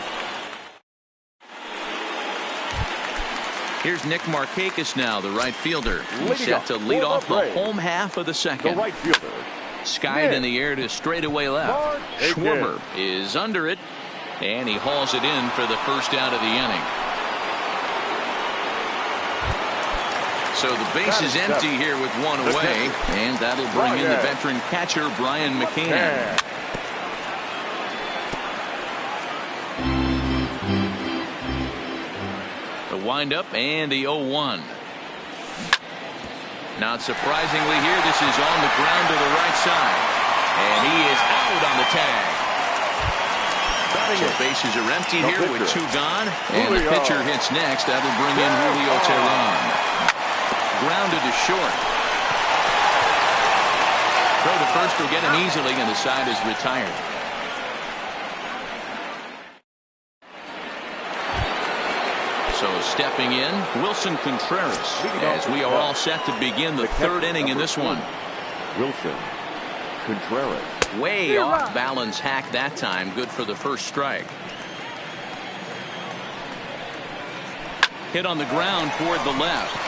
S1: Here's Nick Markakis now, the right fielder. He's set to lead off the home half of the 2nd.
S4: The right fielder.
S1: Skied in the air to straightaway left. Schwarber is under it, and he hauls it in for the 1st out of the inning. So the base is empty here with 1 away, and that'll bring in the veteran catcher, Brian McCann. The windup and the 0-1. Not surprisingly here, this is on the ground to the right side. And he is out on the tag. So bases are empty here with 2 gone. And the pitcher hits next. That'll bring in Julio Teheran. Grounded to short. Throw to first will get him easily, and the side is retired. So stepping in, Wilson Contreras, as we are all set to begin the 3rd inning in this one.
S4: Wilson Contreras.
S1: Way off balance hack that time. Good for the 1st strike. Hit on the ground toward the left.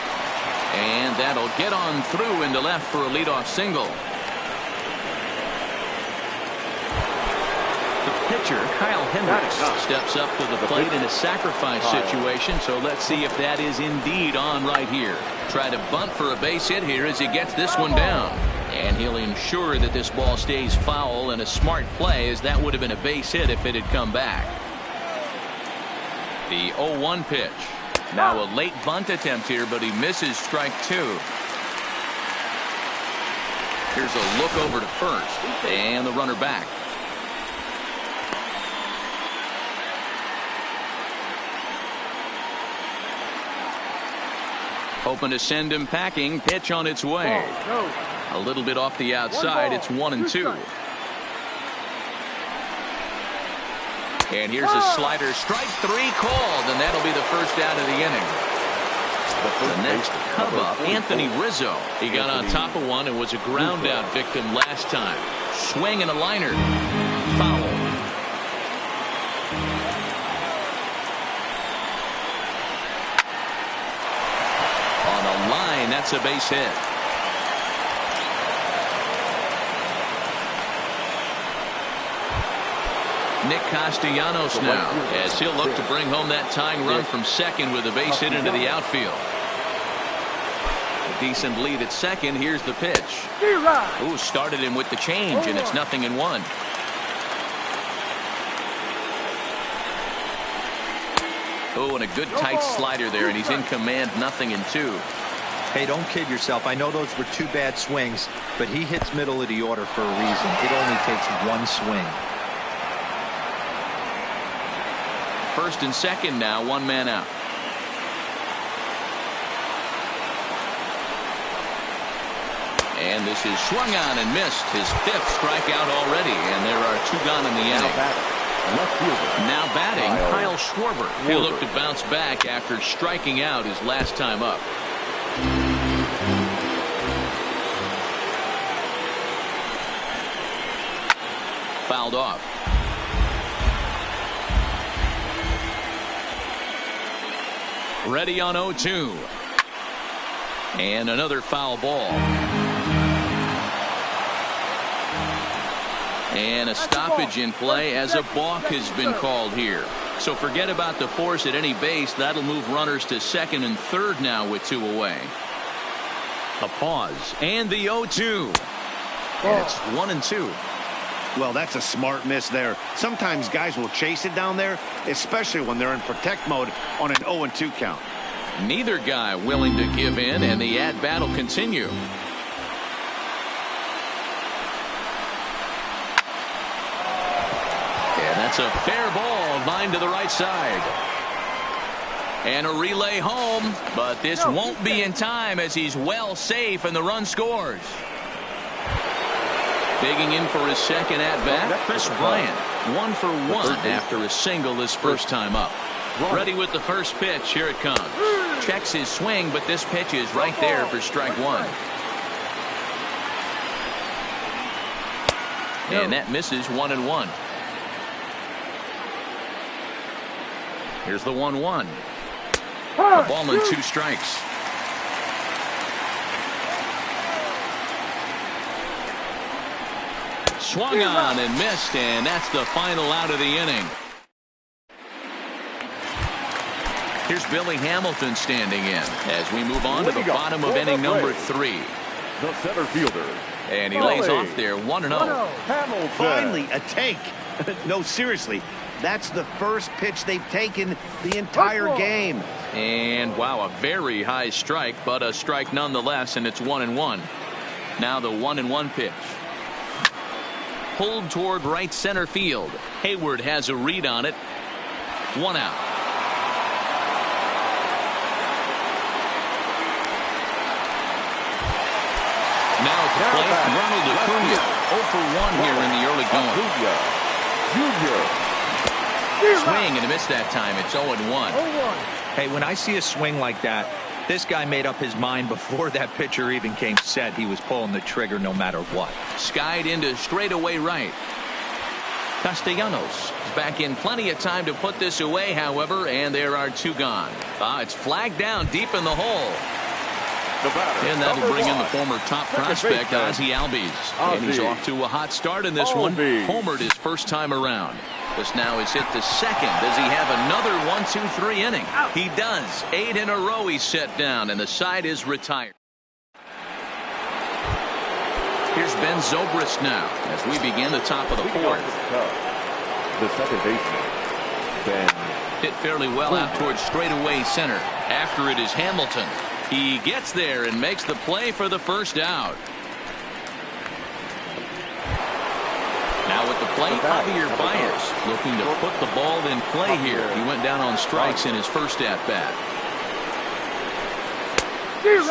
S1: And that'll get on through into left for a leadoff single. The pitcher, Kyle Hendricks, steps up to the plate in a sacrifice situation. So let's see if that is indeed on right here. Try to bunt for a base hit here as he gets this one down. And he'll ensure that this ball stays foul, and a smart play, as that would have been a base hit if it had come back. The 0-1 pitch. Now a late bunt attempt here, but he misses strike 2. Here's a look over to first, and the runner back. Hoping to send him packing. Pitch on its way. A little bit off the outside. It's 1-2. And here's a slider. Strike 3 called, and that'll be the 1st out of the inning. The next come up, Anthony Rizzo. He got on top of one and was a ground out victim last time. Swing and a liner. Foul. On a line, that's a base hit. Nick Castellanos now, as he'll look to bring home that tying run from 2nd with a base hit into the outfield. A decent lead at 2nd. Here's the pitch. Ooh, started him with the change, and it's 0-1. Oh, and a good tight slider there, and he's in command. 0-2.
S2: Hey, don't kid yourself. I know those were 2 bad swings, but he hits middle of the order for a reason. It only takes 1 swing.
S1: 1st and 2nd now, 1 man out. And this is swung on and missed. His 5th strikeout already, and there are 2 gone in the inning. Now batting, Kyle Schwarber. He'll look to bounce back after striking out his last time up. fouled off. Ready on 0-2. And another foul ball. And a stoppage in play as a balk has been called here. So forget about the force at any base. That'll move runners to second and third now with 2 away. A pause and the 0-2. And it's 1-2.
S3: Well, that's a smart miss there. Sometimes guys will chase it down there, especially when they're in protect mode on an 0-2 count.
S1: Neither guy willing to give in, and the at-bat will continue. And that's a fair ball, line to the right side. And a relay home, but this won't be in time as he's well safe and the run scores. Digging in for his second at-bat, Chris Bryant, 1 for 1 after a single his first time up. Ready with the first pitch. Here it comes. Checks his swing, but this pitch is right there for strike 1. And that misses 1-1. Here's the 1-1. A ball and 2 strikes. Swung on and missed, and that's the final out of the inning. Here's Billy Hamilton standing in as we move on to the bottom of inning number 3.
S4: The center fielder.
S1: And he lays off there 1-0.
S4: Hamilton.
S3: Finally, a take. No, seriously. That's the first pitch they've taken the entire game.
S1: And wow, a very high strike, but a strike nonetheless, and it's 1-1. Now the 1-1 pitch. Pulled toward right center field. Hayward has a read on it. 1 out. Now at the plate, Ronald Acuna, 0 for 1 here in the early going. Swing and a miss that time. It's 0-1.
S2: Hey, when I see a swing like that, this guy made up his mind before that pitcher even came set. He was pulling the trigger no matter what.
S1: Skied into straightaway right. Castellanos is back in plenty of time to put this away, however, and there are 2 gone. It's flagged down deep in the hole. And that'll bring in the former top prospect, Ozzie Albies. And he's off to a hot start in this one. Homered his first time around. This now is hit the second. Does he have another 1-2-3 inning? He does. 8 in a row he's set down, and the side is retired. Here's Ben Zobrist now as we begin the top of the 4th.
S4: The second baseman, Ben.
S1: Hit fairly well out towards straightaway center. After it is Hamilton. He gets there and makes the play for the first out. Now at the plate, Javier Baez looking to put the ball in play here. He went down on strikes in his first at-bat.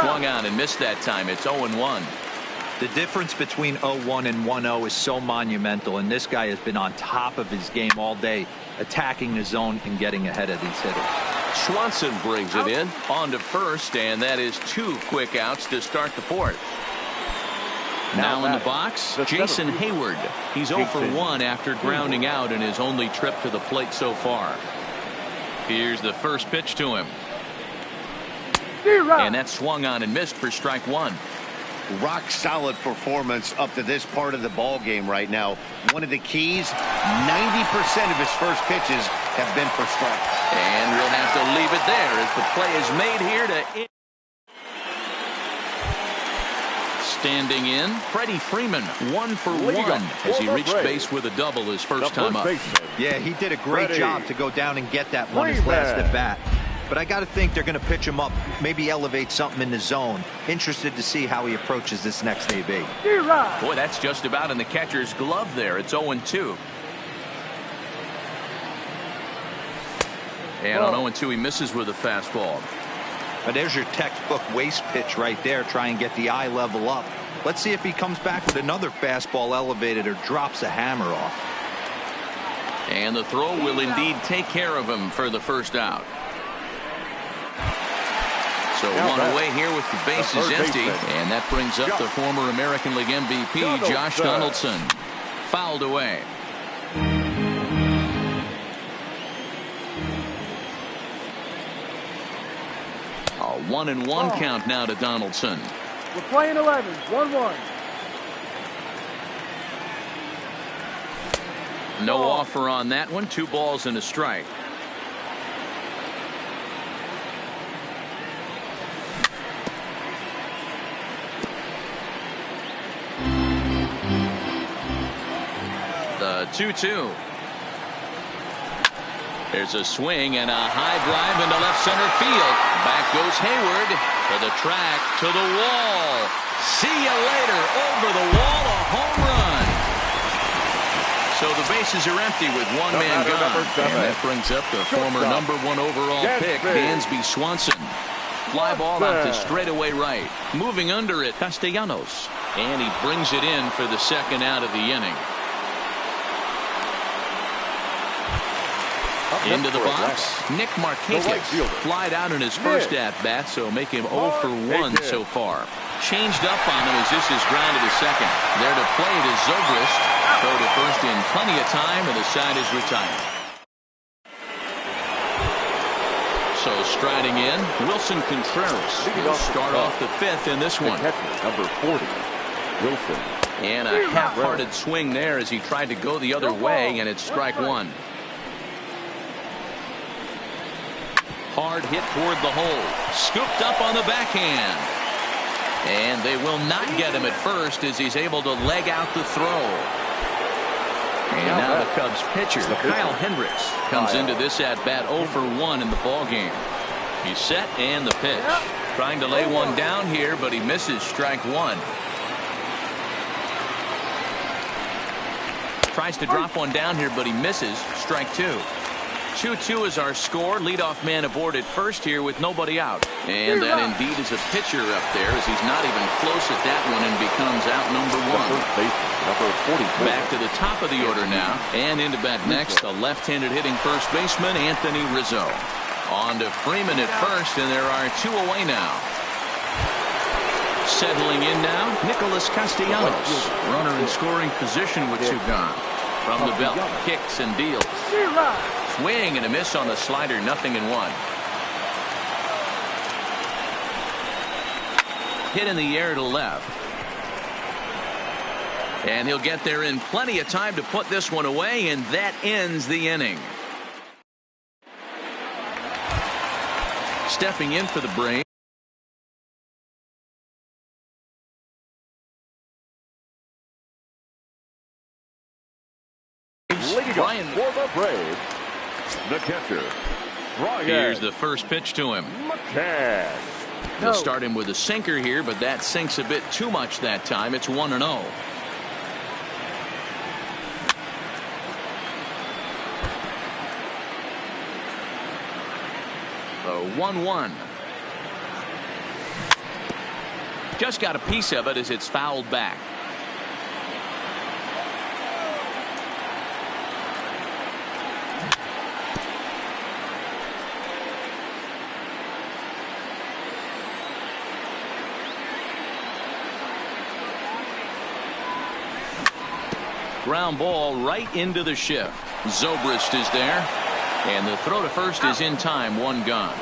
S1: Swung on and missed that time. It's 0-1.
S2: The difference between 0-1 and 1-0 is so monumental, and this guy has been on top of his game all day, attacking the zone and getting ahead of these hitters.
S6: Swanson brings it in.
S1: On to first, and that is 2 quick outs to start the 4th. Now in the box, Jason Hayward. He's 0 for 1 after grounding out in his only trip to the plate so far. Here's the first pitch to him. And that swung on and missed for strike 1.
S3: Rock solid performance up to this part of the ball game right now. One of the keys, 90% of his first pitches have been for strikes.
S1: And we'll have to leave it there as the play is made here to standing in, Freddie Freeman, 1 for 1 as he reached base with a double his first time up.
S2: Yeah, he did a great job to go down and get that one his last at bat. But I got to think they're going to pitch him up, maybe elevate something in the zone. Interested to see how he approaches this next AB.
S1: Boy, that's just about in the catcher's glove there. It's 0-2. And on 0-2, he misses with a fastball.
S2: But there's your textbook waste pitch right there. Try and get the eye level up. Let's see if he comes back with another fastball elevated or drops a hammer off.
S1: And the throw will indeed take care of him for the first out. So 1 away here with the bases empty. And that brings up the former American League MVP, Josh Donaldson. Fouled away. A 1-1 count now to Donaldson.
S5: We're playing 11. 1-1.
S1: No offer on that one. 2 balls and a strike. The 2-2. There's a swing and a high drive into left center field. Back goes Hayward to the track, to the wall. See you later. Over the wall, a home run. So the bases are empty with one man gone. And that brings up the former #1 overall pick, Dansby Swanson. Fly ball out to straightaway right. Moving under it, Castellanos. And he brings it in for the second out of the inning. Into the box, Nick Markakis flied out in his first at-bat, so make him 0 for 1 so far. Changed up on him as this is grounded to second. There to play it is Zobrist. Throw to first in plenty of time, and the side is retired. So striding in, Wilson Contreras. He'll start off the 5th in this one.
S4: Number 40, Wilson.
S1: And a half-hearted swing there as he tried to go the other way, and it's strike 1. Hard hit toward the hole. Scooped up on the backhand. And they will not get him at first as he's able to leg out the throw. And now the Cubs pitcher, Kyle Hendricks, comes into this at-bat 0 for 1 in the ballgame. He's set and the pitch. Trying to lay one down here, but he misses strike 1. Tries to drop one down here, but he misses strike 2. 2-2 is our score. Leadoff man aboard at first here with nobody out. And that indeed is a pitcher up there as he's not even close at that one and becomes out number 1. Back to the top of the order now. And into bat next, a left-handed hitting first baseman, Anthony Rizzo. On to Freeman at first, and there are 2 away now. Settling in now, Nicholas Castellanos. Runner in scoring position with 2 gone. From the belt, kicks and deals. Swing and a miss on the slider, 0-1. Hit in the air to left. And he'll get there in plenty of time to put this one away, and that ends the inning. Stepping in for the Braves,
S4: Brian for the Braves. The catcher, Brian.
S1: Here's the first pitch to him.
S4: McCann.
S1: They'll start him with a sinker here, but that sinks a bit too much that time. It's 1-0. The 1-1. Just got a piece of it as it's fouled back. Ground ball right into the shift. Zobrist is there. And the throw to first is in time. 1 gone.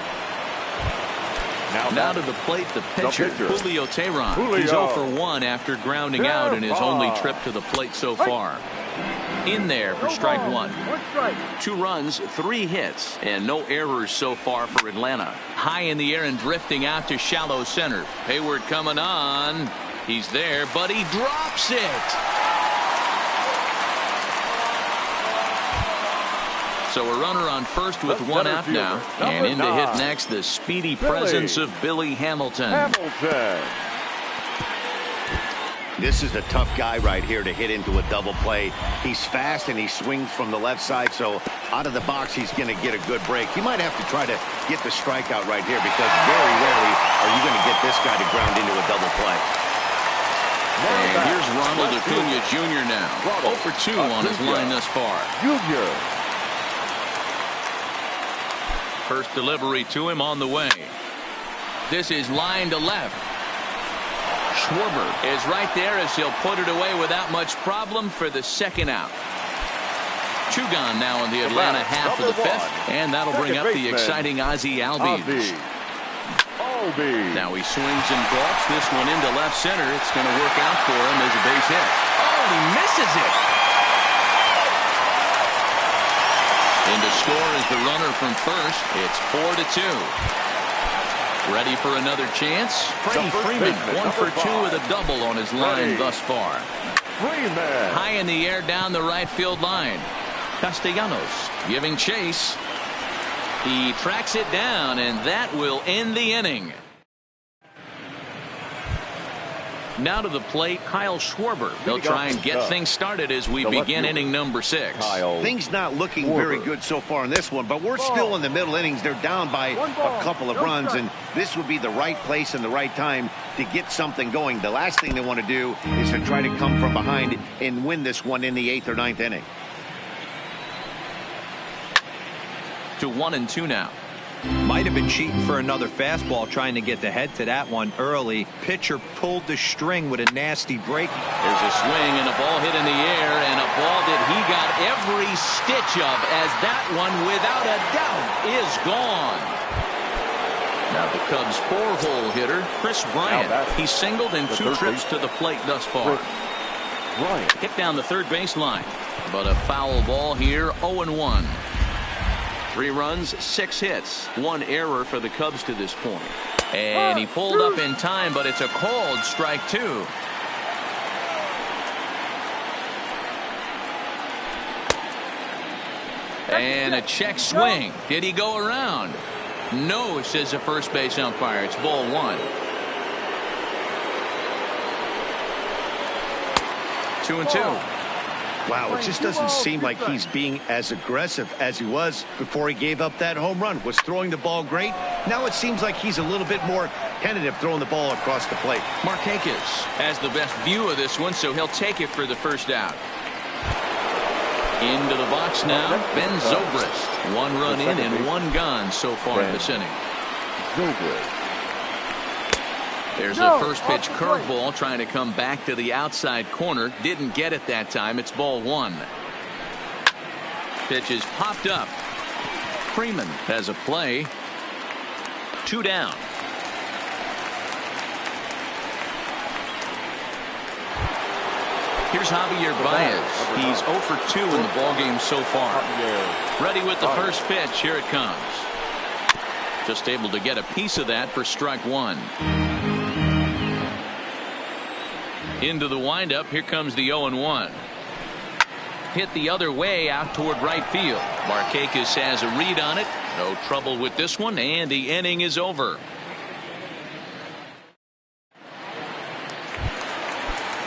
S1: Now to the plate, the pitcher, Julio Teheran. He's 0 for 1 after grounding out in his only trip to the plate so far. In there for strike 1. 2 runs, 3 hits, and no errors so far for Atlanta. High in the air and drifting out to shallow center. Hayward coming on. He's there, but he drops it. So a runner on first with 1 out now. And in to hit next, the speedy presence of Billy Hamilton.
S3: This is a tough guy right here to hit into a double play. He's fast and he swings from the left side, so out of the box he's going to get a good break. You might have to try to get the strikeout right here because very rarely are you going to get this guy to ground into a double play.
S1: And here's Ronald Acuna Jr. now. 0 for 2 on his line thus far. First delivery to him on the way. This is line to left. Schwarber is right there as he'll put it away without much problem for the second out. 2 gone now in the Atlanta half of the 5th, and that'll bring up the exciting Ozzie Albies.
S4: MLB.
S1: Now he swings and gulps this one into left center. It's going to work out for him as a base hit. Oh, he misses it. In to score is the runner from first. It's 4-2. Ready for another chance? Freddie Freeman, 1 for 2 with a double on his line thus far.
S4: Freeman.
S1: High in the air down the right field line. Castellanos giving chase. He tracks it down, and that will end the inning. Now to the plate, Kyle Schwarber. He'll try and get things started as we begin inning number 6.
S3: Things not looking very good so far in this one, but we're still in the middle innings. They're down by a couple of runs, and this would be the right place and the right time to get something going. The last thing they want to do is to try to come from behind and win this one in the 8th or 9th inning.
S1: To 1-2 now.
S2: Might have been cheating for another fastball, trying to get the head to that one early. Pitcher pulled the string with a nasty break.
S1: There's a swing and a ball hit in the air, and a ball that he got every stitch of, as that one, without a doubt, is gone. Now the Cubs' 4-hole hitter, Chris Bryant. He singled in 2 trips to the plate thus far. Hit down the third baseline, but a foul ball here, 0-1. 3 runs, 6 hits, 1 error for the Cubs to this point. And he pulled up in time, but it's a called strike 2. And a check swing. Did he go around? No, says the first base umpire. It's ball 1. 2-2.
S3: Wow, it just doesn't seem like he's being as aggressive as he was before he gave up that home run. Was throwing the ball great. Now it seems like he's a little bit more tentative throwing the ball across the plate.
S1: Markakis has the best view of this one, so he'll take it for the first out. Into the box now, Ben Zobrist. 1 run in and 1 gone so far in this inning.
S4: Zobrist.
S1: There's a first pitch curveball trying to come back to the outside corner. Didn't get it that time. It's ball 1. Pitch is popped up. Freeman has a play. 2 down. Here's Javier Baez. He's 0 for 2 in the ballgame so far. Ready with the first pitch. Here it comes. Just able to get a piece of that for strike 1. Into the windup. Here comes the 0-1. Hit the other way out toward right field. Markakis has a read on it. No trouble with this one, and the inning is over.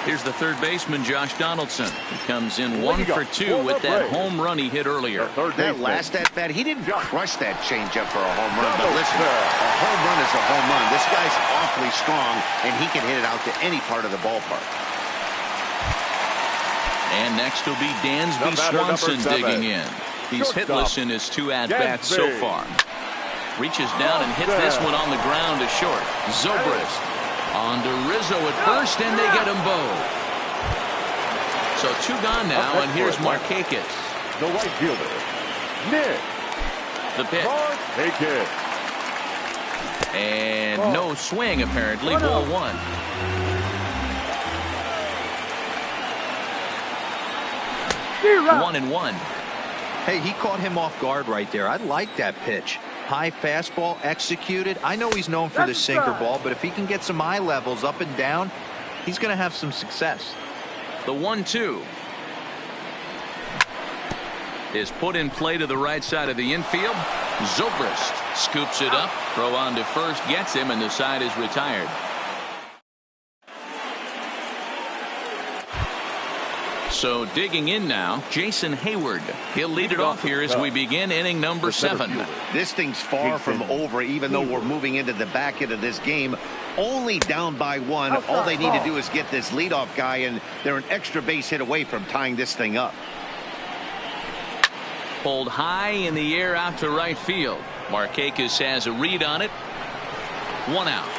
S1: Here's the third baseman, Josh Donaldson. He comes in 1 for 2 with that home run he hit earlier.
S3: That last at-bat, he didn't crush that changeup for a home run. But listen, a home run is a home run. This guy's awfully strong, and he can hit it out to any part of the ballpark.
S1: And next will be Dansby Swanson digging in. He's hitless in his 2 at-bats so far. Reaches down and hits this one on the ground to short. Zobrist on to Rizzo at first, and they get them both. So 2 gone now, and here's Markakis.
S4: The right fielder, Nick.
S1: The pitch.
S4: Markakis.
S1: And no swing, apparently. Ball 1. One and 1.
S2: Hey, he caught him off guard right there. I like that pitch. High fastball executed. I know he's known for the sinker ball, but if he can get some eye levels up and down, he's going to have some success.
S1: The 1-2 is put in play to the right side of the infield. Zobrist scoops it up. Throw on to first, gets him, and the side is retired. So digging in now, Jason Hayward. He'll lead it off here as we begin inning number 7.
S3: This thing's far from over, even though we're moving into the back end of this game. Only down by 1. All they need to do is get this leadoff guy, and they're an extra base hit away from tying this thing up.
S1: Pulled high in the air out to right field. Markakis has a read on it. 1 out.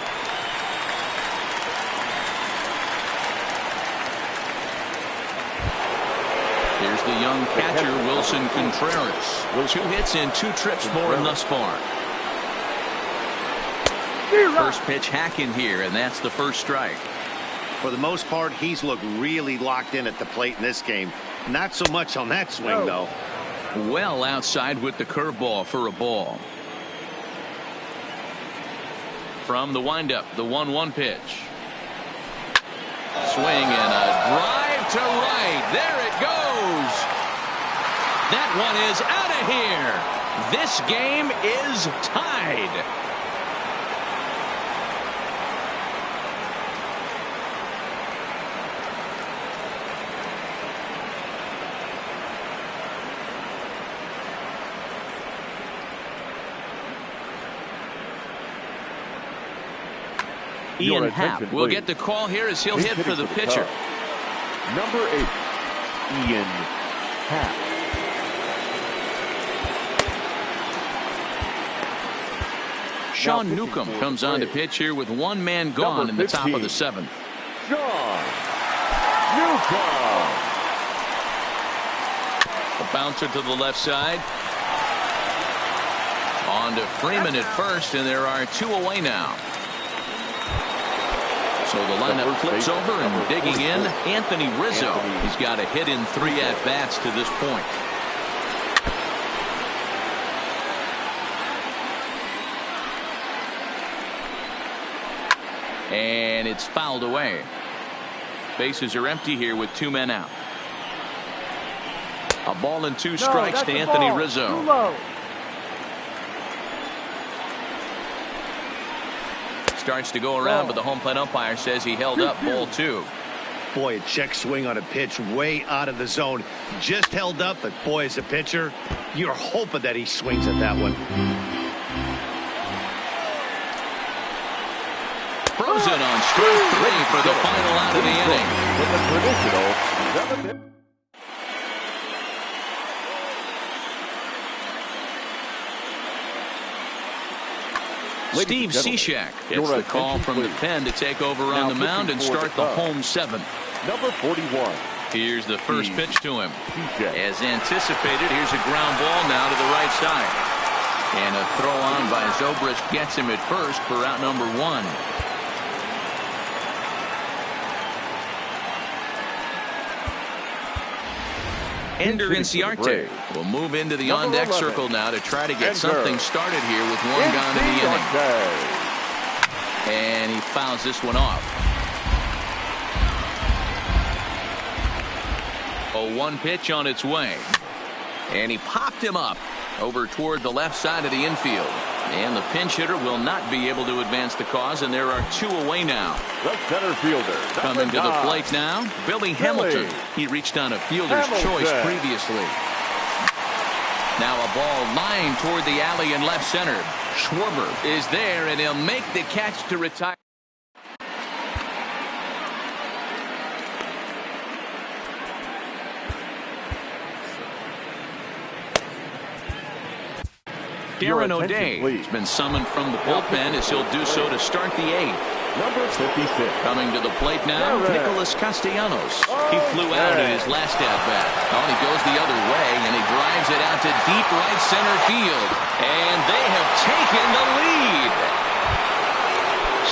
S1: Here's the young catcher, Wilson Contreras. 2 hits and 2 trips for him thus far. First pitch hacking here, and that's the first strike.
S3: For the most part, he's looked really locked in at the plate in this game. Not so much on that swing, though.
S1: Well outside with the curveball for a ball. From the windup, the 1-1 pitch. Swing and a drive to right. There it goes. That one is out of here. This game is tied. Ian Happ will get the call here as he'll hit for the pitcher.
S4: Number 8, Ian Happ.
S1: Sean Newcomb comes on to pitch here with one man gone in the top of the 7th.
S4: Sean Newcomb.
S1: A bouncer to the left side. On to Freeman at first, and there are 2 away now. So the lineup flips over, and digging in, Anthony Rizzo. He's got a hit in 3 at-bats to this point. And it's fouled away. Bases are empty here with 2 men out. A ball and 2 strikes to Anthony Rizzo. Starts to go around, but the home plate umpire says he held up. Ball 2.
S3: Boy, a check swing on a pitch way out of the zone. Just held up, but boy, as a pitcher, you're hoping that he swings at that one.
S1: Frozen on strike 3 for the final out of the inning.
S4: With the traditional 7th.
S1: Steve Cishek gets the call from the pen to take over on the mound and start the home 7th.
S4: Number 41.
S1: Here's the first pitch to him. As anticipated, here's a ground ball now to the right side. And a throw on by Zobrist gets him at first for out number 1. Ender Inciarte will move into the on-deck circle now to try to get something started here with 1 gone in the inning. And he fouls this one off. A 1 pitch on its way. And he popped him up over toward the left side of the infield. And the pinch hitter will not be able to advance the cause, and there are 2 away now.
S4: The center fielder.
S1: Coming to the plate now, Billy Hamilton. He reached on a fielder's choice previously. Now a ball lined toward the alley in left center. Schwarber is there, and he'll make the catch to retire. Darren O'Day has been summoned from the bullpen as he'll do so to start the 8th.
S4: Number 56.
S1: Coming to the plate now, Nicholas Castellanos. He flew out in his last at-bat. Oh, he goes the other way, and he drives it out to deep right center field. And they have taken the lead.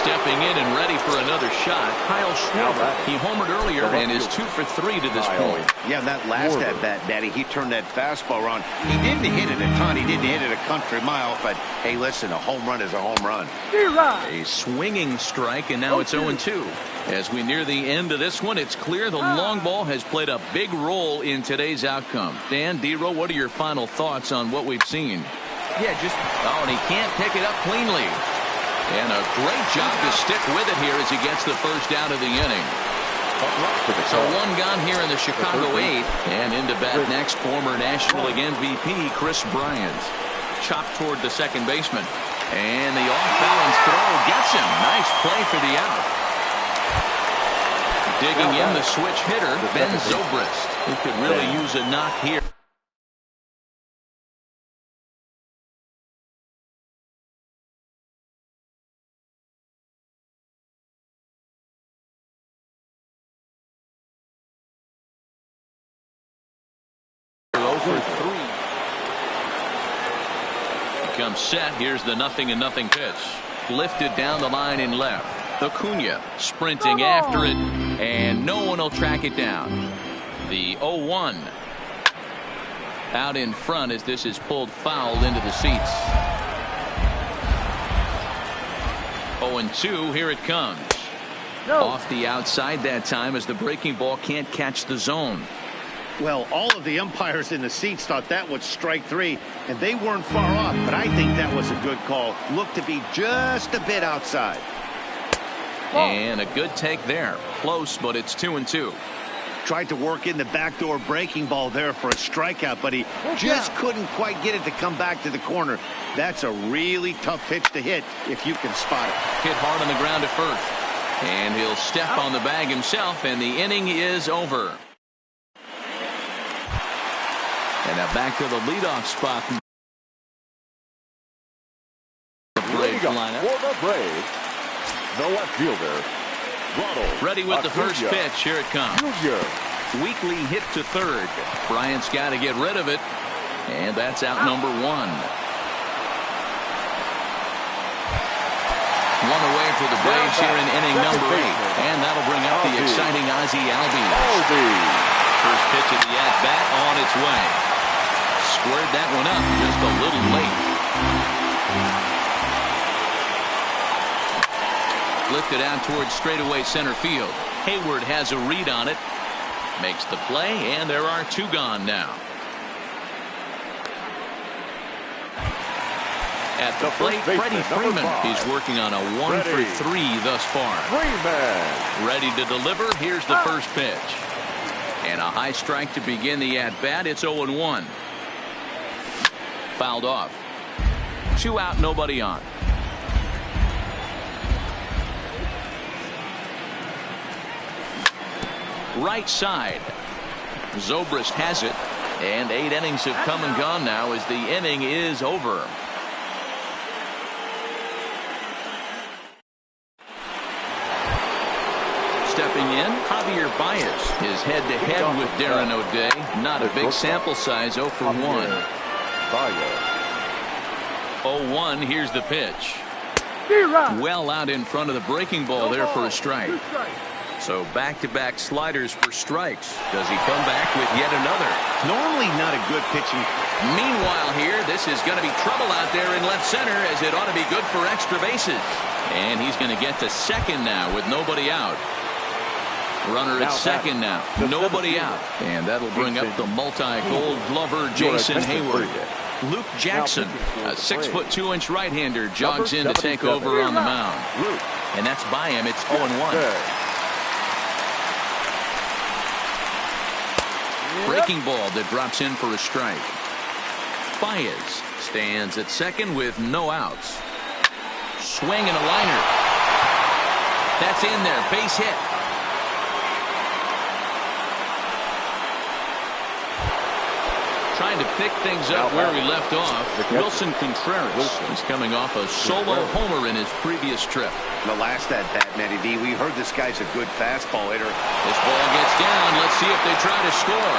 S1: Stepping in and ready for another shot, Kyle Schwarber. He homered earlier and is 2 for 3 to this point.
S3: Yeah, that last at-bat, Daddy, he turned that fastball around. He didn't hit it a ton. He didn't hit it a country mile, but hey, listen, a home run is a home run.
S1: A swinging strike, and now it's 0-2. As we near the end of this one, it's clear the long ball has played a big role in today's outcome. Dan, D-Row, what are your final thoughts on what we've seen?
S2: Yeah,
S1: and he can't pick it up cleanly. And a great job to stick with it here as he gets the first out of the inning. So 1 gone here in the Chicago 8th. And into bat next, former National League MVP Chris Bryant. Chopped toward the second baseman. And the off-balance throw gets him. Nice play for the out. Digging in the switch hitter, Ben Zobrist. He could really use a knock here. Comes set. Here's the 0-0 pitch. Lifted down the line in left. Acuna sprinting after it, and no one will track it down. The 0-1 out in front as this is pulled foul into the seats. 0-2, here it comes. Off the outside that time as the breaking ball can't catch the zone.
S3: Well, all of the umpires in the seats thought that was strike 3, and they weren't far off, but I think that was a good call. Looked to be just a bit outside.
S1: And a good take there. Close, but it's 2-2.
S3: Tried to work in the backdoor breaking ball there for a strikeout, but he just couldn't quite get it to come back to the corner. That's a really tough pitch to hit if you can spot it.
S1: Hit hard on the ground at first. And he'll step on the bag himself, and the inning is over. And now back to the leadoff spot. The Braves lineup.
S4: For the Braves, the left fielder, Ronald.
S1: Ready with the first
S4: Acuna
S1: pitch. Here it comes.
S4: Jr.
S1: Weakly hit to third. Bryant's got to get rid of it. And that's out number 1. One away for the Braves here in inning number 8. And that'll bring up the exciting Ozzie Albies. First pitch of the at-bat on its way. Squared that one up just a little late. Lifted out towards straightaway center field. Hayward has a read on it. Makes the play, and there are 2 gone now. At the plate, Freddie Freeman is working on a 1 for 3 thus far.
S4: Freeman.
S1: Ready to deliver. Here's the first pitch. And a high strike to begin the at-bat. It's 0-1. Fouled off. 2 out, nobody on. Right side. Zobrist has it. And 8 innings have come and gone now as the inning is over. Stepping in, Javier Baez is head-to-head with Darren O'Day. Not a big sample size, 0 for 1. 0-1, here's the pitch. Well out in front of the breaking ball there for a strike. So back-to-back sliders for strikes. Does he come back with yet another?
S3: Normally not a good pitching.
S1: Meanwhile here, this is going to be trouble out there in left center as it ought to be good for extra bases. And he's going to get to second now with nobody out. Runner at second now. Nobody out. And that'll bring up the multi-gold glover Jason Hayward. Luke Jackson, a 6'2" right-hander, jogs in to take over on the mound. And that's by him. It's 0-1. Breaking ball that drops in for a strike. Baez stands at second with no outs. Swing and a liner. That's in there. Base hit. Trying to pick things up where we left off. Wilson Contreras is coming off a solo homer in his previous trip.
S3: The last at-bat, Matty D, we heard this guy's a good fastball hitter.
S1: This ball gets down. Let's see if they try to score.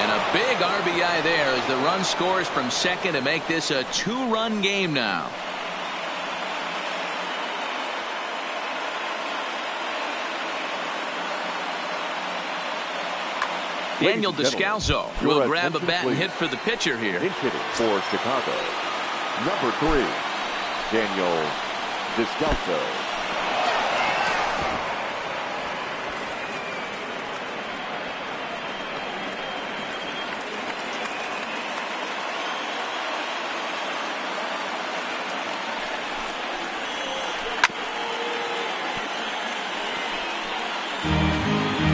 S1: And a big RBI there as the run scores from second to make this a 2-run game now. Daniel Descalso will grab a bat and hit for the pitcher here.
S4: Hitting for Chicago, number 3, Daniel Descalso.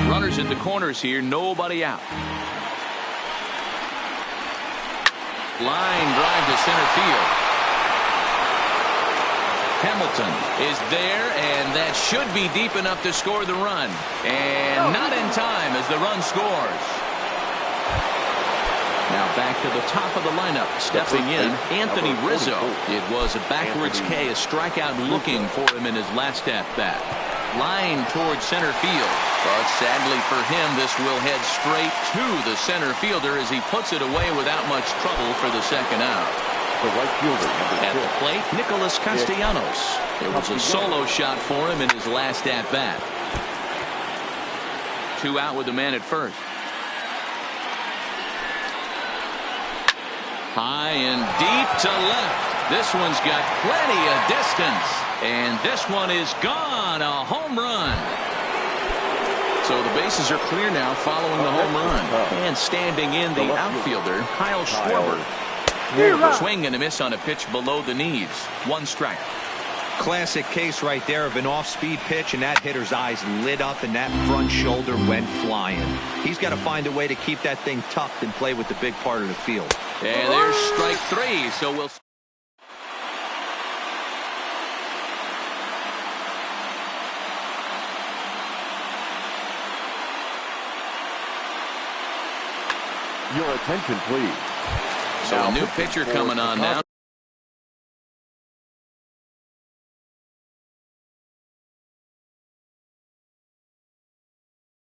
S1: Runners at the corners here, nobody out. Line drive to center field. Hamilton is there, and that should be deep enough to score the run. And not in time as the run scores. Now back to the top of the lineup. Stepping in, Anthony Rizzo. It was a backwards K, a strikeout looking for him in his last at-bat. Line towards center field. But sadly for him, this will head straight to the center fielder as he puts it away without much trouble for the second out.
S4: The right fielder,
S1: At the plate, Nicholas Castellanos. It was a solo shot for him in his last at-bat. 2 out with the man at first. High and deep to left. This one's got plenty of distance. And this one is gone. A home run. So the bases are clear now following the home run. And standing in the outfielder, Kyle Schwarber. Swing and a miss on a pitch below the knees. 1 strike.
S2: Classic case right there of an off-speed pitch, and that hitter's eyes lit up and that front shoulder went flying. He's got to find a way to keep that thing tucked and play with the big part of the field.
S1: And there's strike 3. So we'll...
S4: Your attention, please.
S1: So a new pitcher coming on now.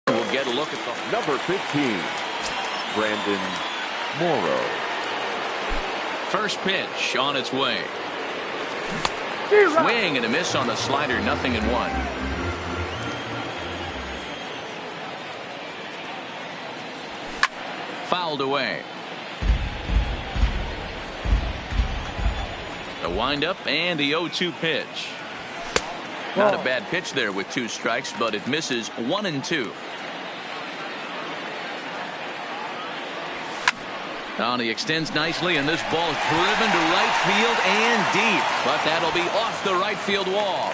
S4: We'll get a look at the number 15, Brandon Morrow.
S1: First pitch on its way. Swing and a miss on a slider, 0-1. Fouled away. The windup and the 0-2 pitch. Not a bad pitch there with 2 strikes, but it misses 1-2. Now he extends nicely, and this ball is driven to right field and deep. But that'll be off the right field wall.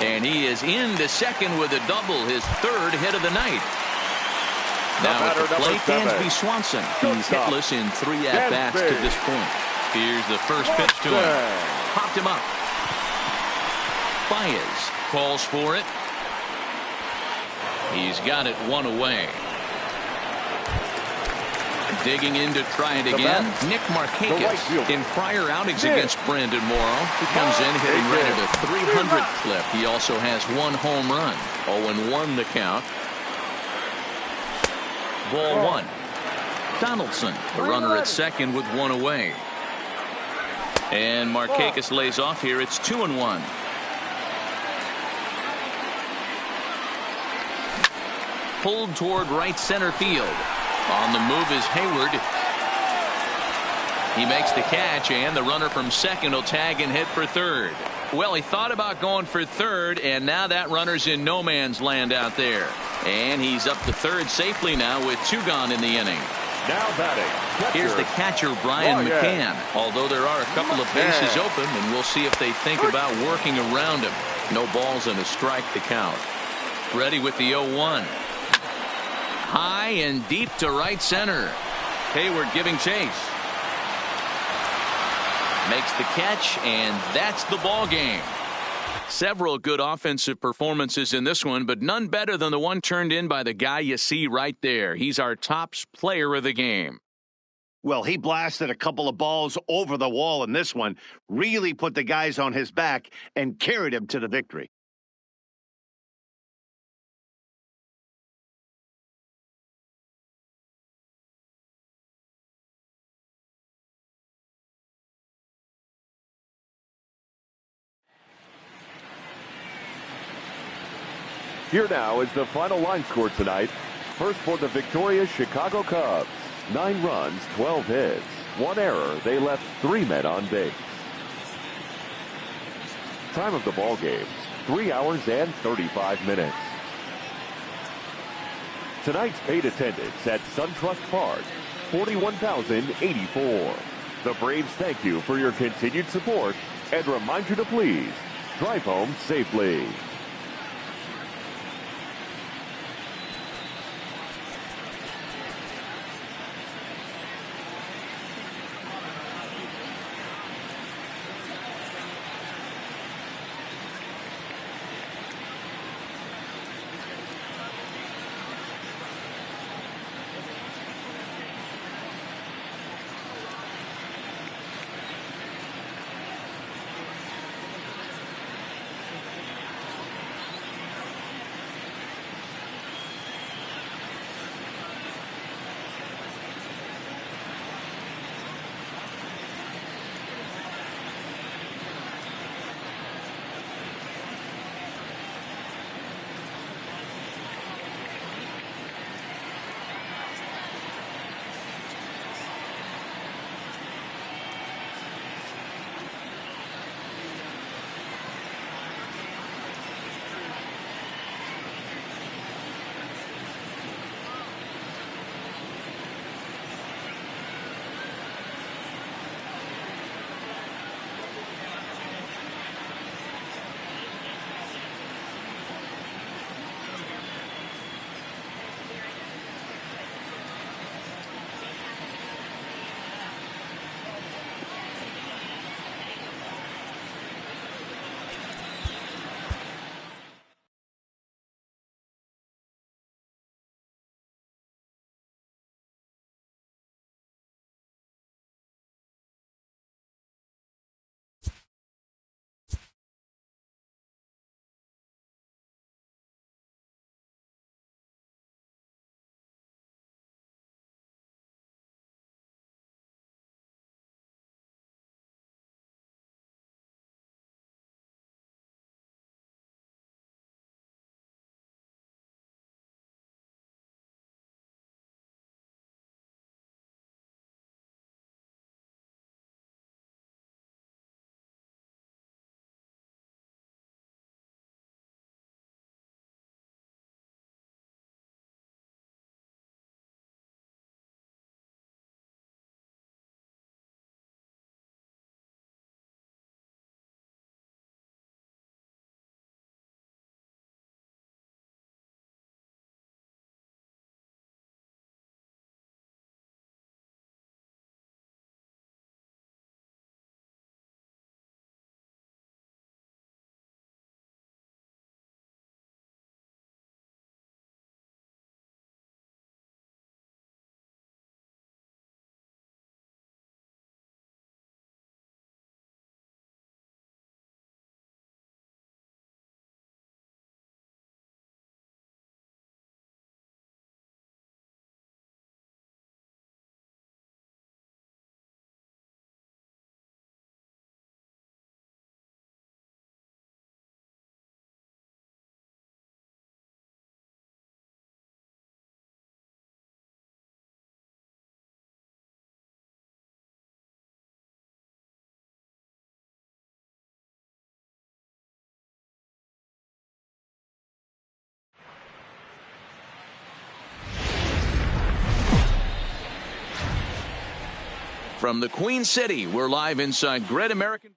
S1: And he is into second with a double, his 3rd hit of the night. Now at the plate, Dansby Swanson. He's hitless in 3 at-bats to this point. Here's the first pitch to him. Popped him up. Baez calls for it. He's got it 1 away. Digging in to try it again. Nick Markakis. In prior outings against Brandon Morrow, he comes in hitting right at a 300 clip. He also has 1 home run. 0-1 the count. Ball 1. Donaldson, the runner at second with 1 away. And Markakis lays off here. It's 2-1. Pulled toward right center field. On the move is Hayward. He makes the catch, and the runner from second will tag and hit for third. Well, he thought about going for third, and now that runner's in no man's land out there. And he's up to third safely now with 2 gone in the inning.
S4: Now batting.
S1: Here's the catcher, Brian McCann. Although there are a couple of bases open, and we'll see if they think about working around him. No balls and a strike to count. Ready with the 0-1. High and deep to right center. Hayward giving chase. Makes the catch, and that's the ball game. Several good offensive performances in this one, but none better than the one turned in by the guy you see right there. He's our top player of the game.
S3: Well, he blasted a couple of balls over the wall in this one, really put the guys on his back and carried him to the victory.
S4: Here now is the final line score tonight. First for the victorious Chicago Cubs. 9 runs, 12 hits. 1 error. They left 3 men on base. Time of the ball game, 3 hours and 35 minutes. Tonight's paid attendance at SunTrust Park, 41,084. The Braves thank you for your continued support and remind you to please drive home safely.
S1: From the Queen City, we're live inside Great American.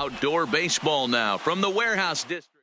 S1: Outdoor baseball now from the Warehouse District.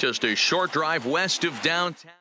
S1: Just a short drive west of downtown.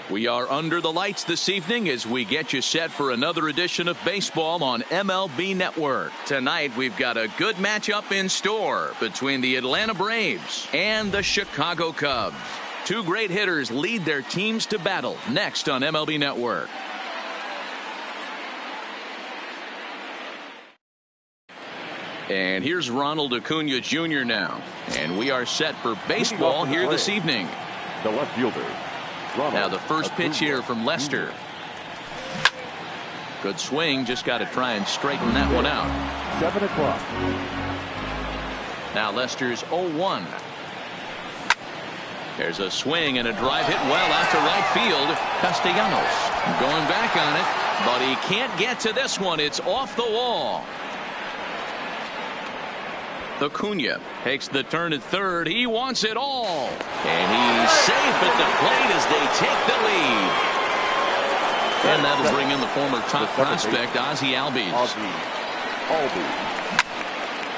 S1: We are under the lights this evening as we get you set for another edition of baseball on MLB Network. Tonight, we've got a good matchup in store between the Atlanta Braves and the Chicago Cubs. Two great hitters lead their teams to battle next on MLB Network. And here's Ronald Acuna Jr. now. And we are set for baseball here this evening.
S4: The left fielder.
S1: Now the first pitch here from Lester. Good swing, just got to try and straighten that one out.
S4: 7 o'clock.
S1: Now Lester's 0-1. There's a swing and a drive hit well out to right field. Castellanos going back on it, but he can't get to this one. It's off the wall. Acuna takes the turn at third. He wants it all. And he's safe at the plate as they take the lead. And that'll bring in the former top prospect, Ozzie Albies.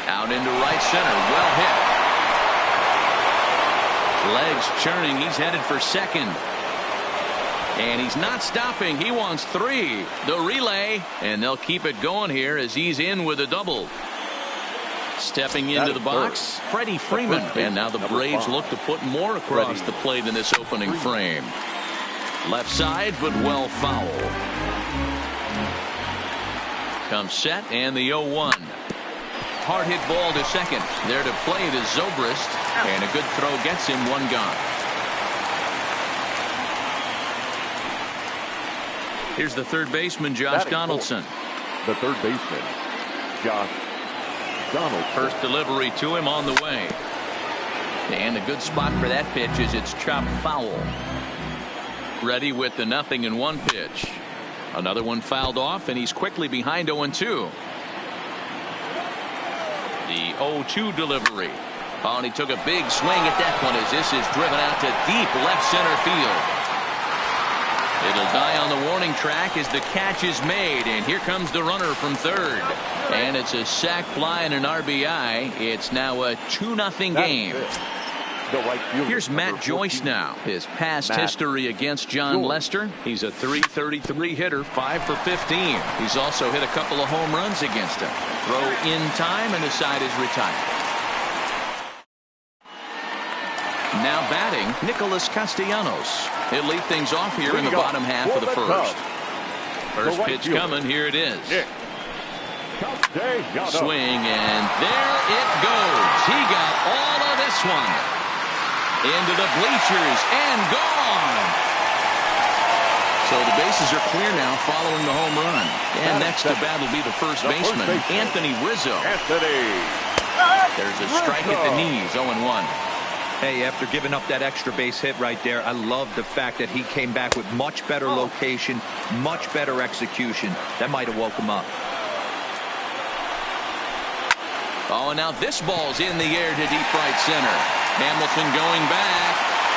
S1: Out into right center. Well hit. Legs churning. He's headed for second. And he's not stopping. He wants three. The relay. And they'll keep it going here as he's in with a double. Stepping into the box, Freddie Freeman. And now the Braves look to put more across the plate in this opening frame. Left side, but well foul. Comes set, and the 0-1. Hard hit ball to second. There to play it is Zobrist. And a good throw gets him one gone. Here's the third baseman, Josh Donaldson.
S4: The third baseman, Josh Donaldson.
S1: First delivery to him on the way. And a good spot for that pitch is it's chopped foul. Ready with the 0-1 pitch. Another one fouled off, and he's quickly behind 0-2. The 0-2 delivery. Oh, and he took a big swing at that one as this is driven out to deep left center field. It'll die on the warning track as the catch is made, and here comes the runner from third. And it's a sac fly and an RBI. It's now a 2-0 game. Here's Matt Joyce now. His past history against John Lester. He's a .333 hitter, 5 for 15. He's also hit a couple of home runs against him. Throw in time, and the side is retired. Now batting, Nicholas Castellanos. He'll lead things off here in the bottom half of the first. First pitch coming. Here it is. Swing, and there it goes. He got all of this one. Into the bleachers and gone. So the bases are clear now following the home run. And next to bat will be the first baseman, Anthony Rizzo. There's a strike at the knees, 0-1.
S2: Hey, after giving up that extra base hit right there, I love the fact that he came back with much better location, much better execution. That might have woke him up.
S1: Oh, and now this ball's in the air to deep right center. Hamilton going back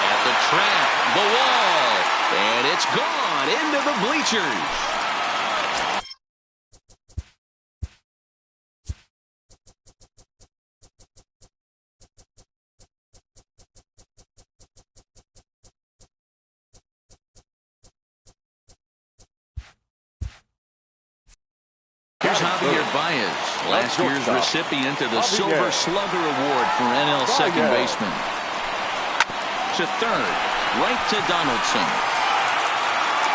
S1: at the track, the wall, and it's gone into the bleachers. Here's Javier Baez, last year's recipient of the Silver Slugger Award for NL second baseman. To third, right to Donaldson.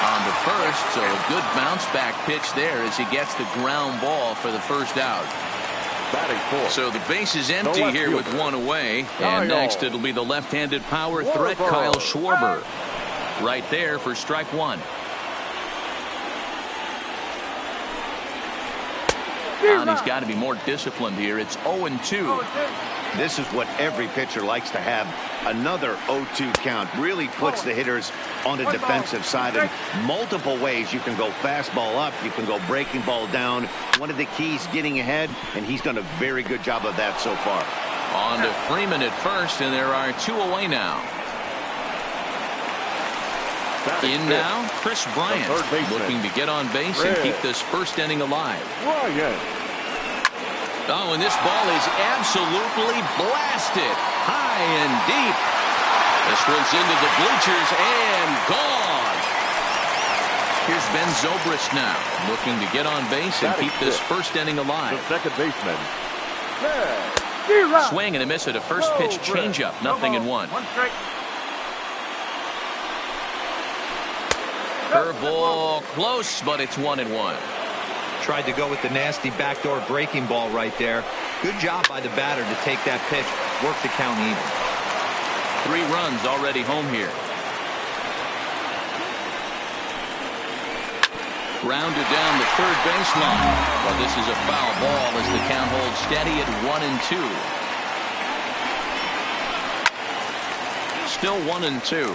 S1: On to first, so a good bounce back pitch there as he gets the ground ball for the first out. So the base is empty here with one away. And next it'll be the left-handed power threat, Kyle Schwarber. Right there for strike one. And he's got to be more disciplined here. It's 0-2.
S3: This is what every pitcher likes to have. Another 0-2 count really puts the hitters on the defensive side in multiple ways. You can go fastball up. You can go breaking ball down. One of the keys, getting ahead, and he's done a very good job of that so far.
S1: On to Freeman at first, and there are two away now. In now, Chris Bryant, looking to get on base and keep this first inning alive. Oh, and this ball is absolutely blasted high and deep. This one's into the bleachers and gone. Here's Ben Zobrist now, looking to get on base and keep this first inning alive.
S4: The second baseman.
S1: Swing and a miss at a first pitch changeup, 0-1. Curveball close, but it's 1-1.
S2: Tried to go with the nasty backdoor breaking ball right there. Good job by the batter to take that pitch, work the count even.
S1: 3 runs already home here. Grounded down the third baseline, but this is a foul ball as the count holds steady at 1-2. Still 1-2.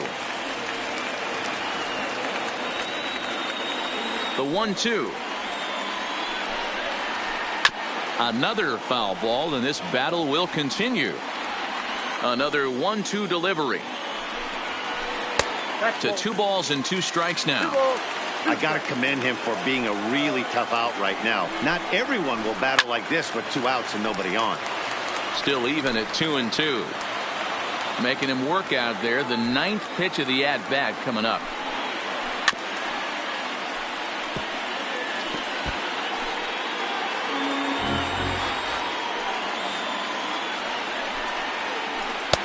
S1: The 1-2. Another foul ball, and this battle will continue. Another 1-2 delivery. To 2 balls and 2 strikes now.
S3: I got to commend him for being a really tough out right now. Not everyone will battle like this with 2 outs and nobody on.
S1: Still even at 2-2. Making him work out there. The 9th pitch of the at-bat coming up.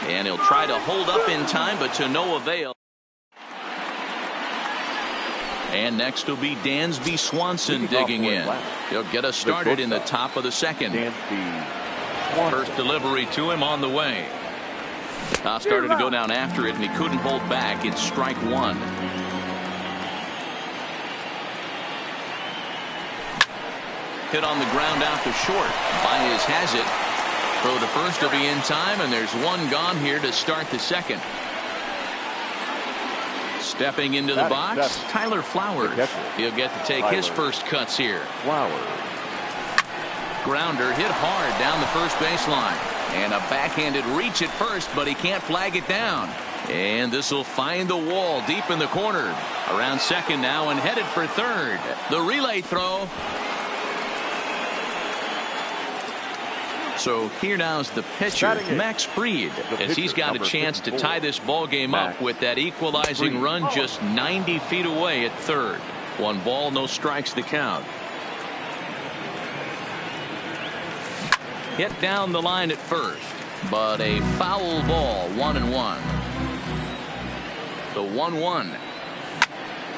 S1: And he'll try to hold up in time, but to no avail. And next will be Dansby Swanson digging in. He'll get us started in the top of the second. First delivery to him on the way. Started to go down after it, and he couldn't hold back. It's strike one. Hit on the ground out to short. Baez has it. Throw to first will be in time, and there's one gone here to start the second. Stepping into the box, Tyler Flowers. He'll get to take his first cuts here. Grounder hit hard down the first baseline. And a backhanded reach at first, but he can't flag it down. And this will find the wall deep in the corner. Around second now and headed for third. The relay throw. So here now is the pitcher, Max Fried, as he's got a chance to tie this ball game up with that equalizing run just 90 feet away at third. 1 ball, no strikes to count. Hit down the line at first. but a foul ball, 1-1. The 1-1.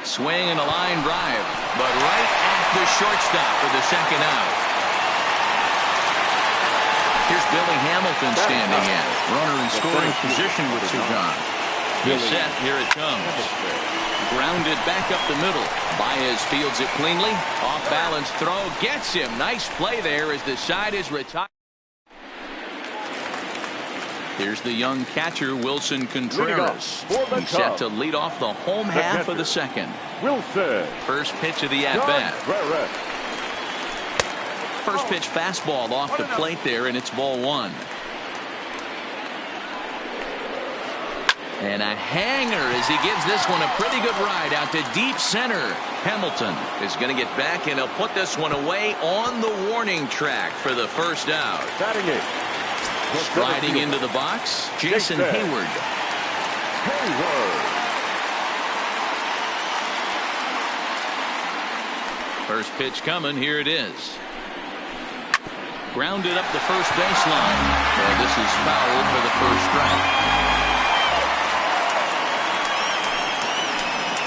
S1: Swing and a line drive, but right at the shortstop for the second out. Here's Billy Hamilton standing in. Runner in scoring position with two gone. He's set. Here it comes. Grounded back up the middle. Baez fields it cleanly. Off balance throw. Gets him. Nice play there as the side is retired. Here's the young catcher, Wilson Contreras. He's set to lead off the home half of the second.
S4: Wilson.
S1: First pitch of the at-bat. First pitch fastball off the plate there, and it's ball one. And a hanger as he gives this one a pretty good ride out to deep center. Hamilton is going to get back, and he'll put this one away on the warning track for the first out.
S4: Batting it.
S1: Striding into the box, Jason Hayward. First pitch coming. Here it is. Grounded up the first baseline. And this is foul for the first strike.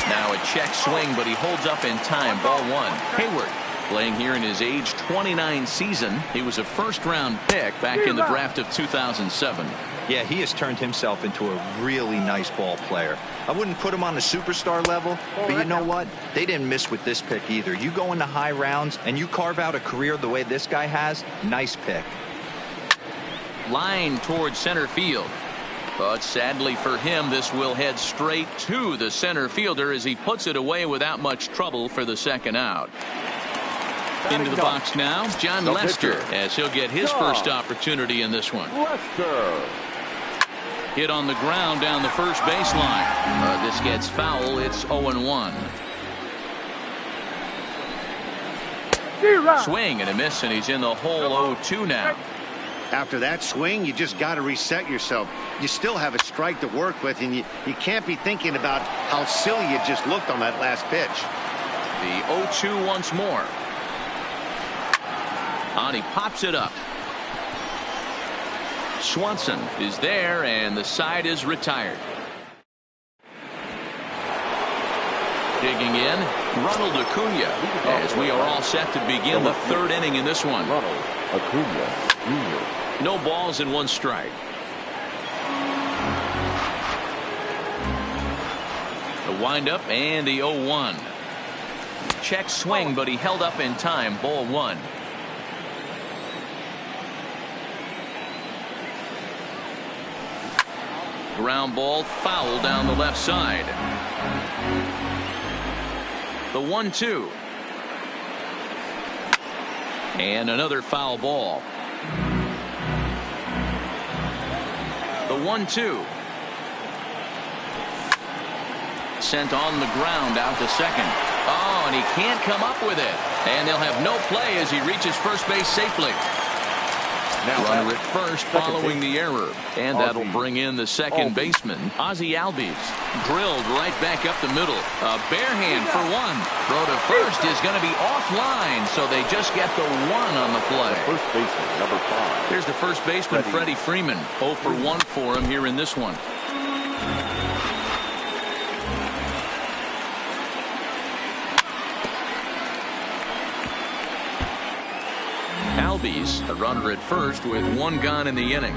S1: Now a check swing, but he holds up in time. Ball one. Hayward playing here in his age 29 season. He was a first-round pick back in the draft of 2007.
S2: Yeah, he has turned himself into a really nice ball player. I wouldn't put him on the superstar level, but you know what? They didn't miss with this pick either. You go into high rounds and you carve out a career the way this guy has. Nice pick.
S1: Line towards center field. But sadly for him, this will head straight to the center fielder as he puts it away without much trouble for the second out. Into the box now, John Lester, as he'll get his first opportunity in this one.
S4: Lester.
S1: Hit on the ground down the first baseline. This gets foul. It's 0-1. Swing and a miss, and he's in the hole 0-2 now.
S3: After that swing, you just got to reset yourself. You still have a strike to work with, and you can't be thinking about how silly you just looked on that last pitch.
S1: The 0-2 once more. On he pops it up. Swanson is there, and the side is retired. Digging in, Ronald Acuna, as we are all set to begin the third inning in this one.
S4: Ronald Acuna Jr.
S1: No balls and one strike. The windup and the 0-1. Check swing, but he held up in time. Ball one. Ground ball foul down the left side. The 1-2. And another foul ball. The 1-2. Sent on the ground out to second. Oh, and he can't come up with it. And they'll have no play as he reaches first base safely. Now runner at first following the error. And that'll bring in the second baseman, Ozzie Albies. Drilled right back up the middle. A bare hand for one. Throw to first is going to be offline, so they just get the one on the play.
S4: First baseman, number 5.
S1: Here's the first baseman, Freddie Freeman. 0 for 1 for him here in this one. Albies, a runner at first with one gone in the inning.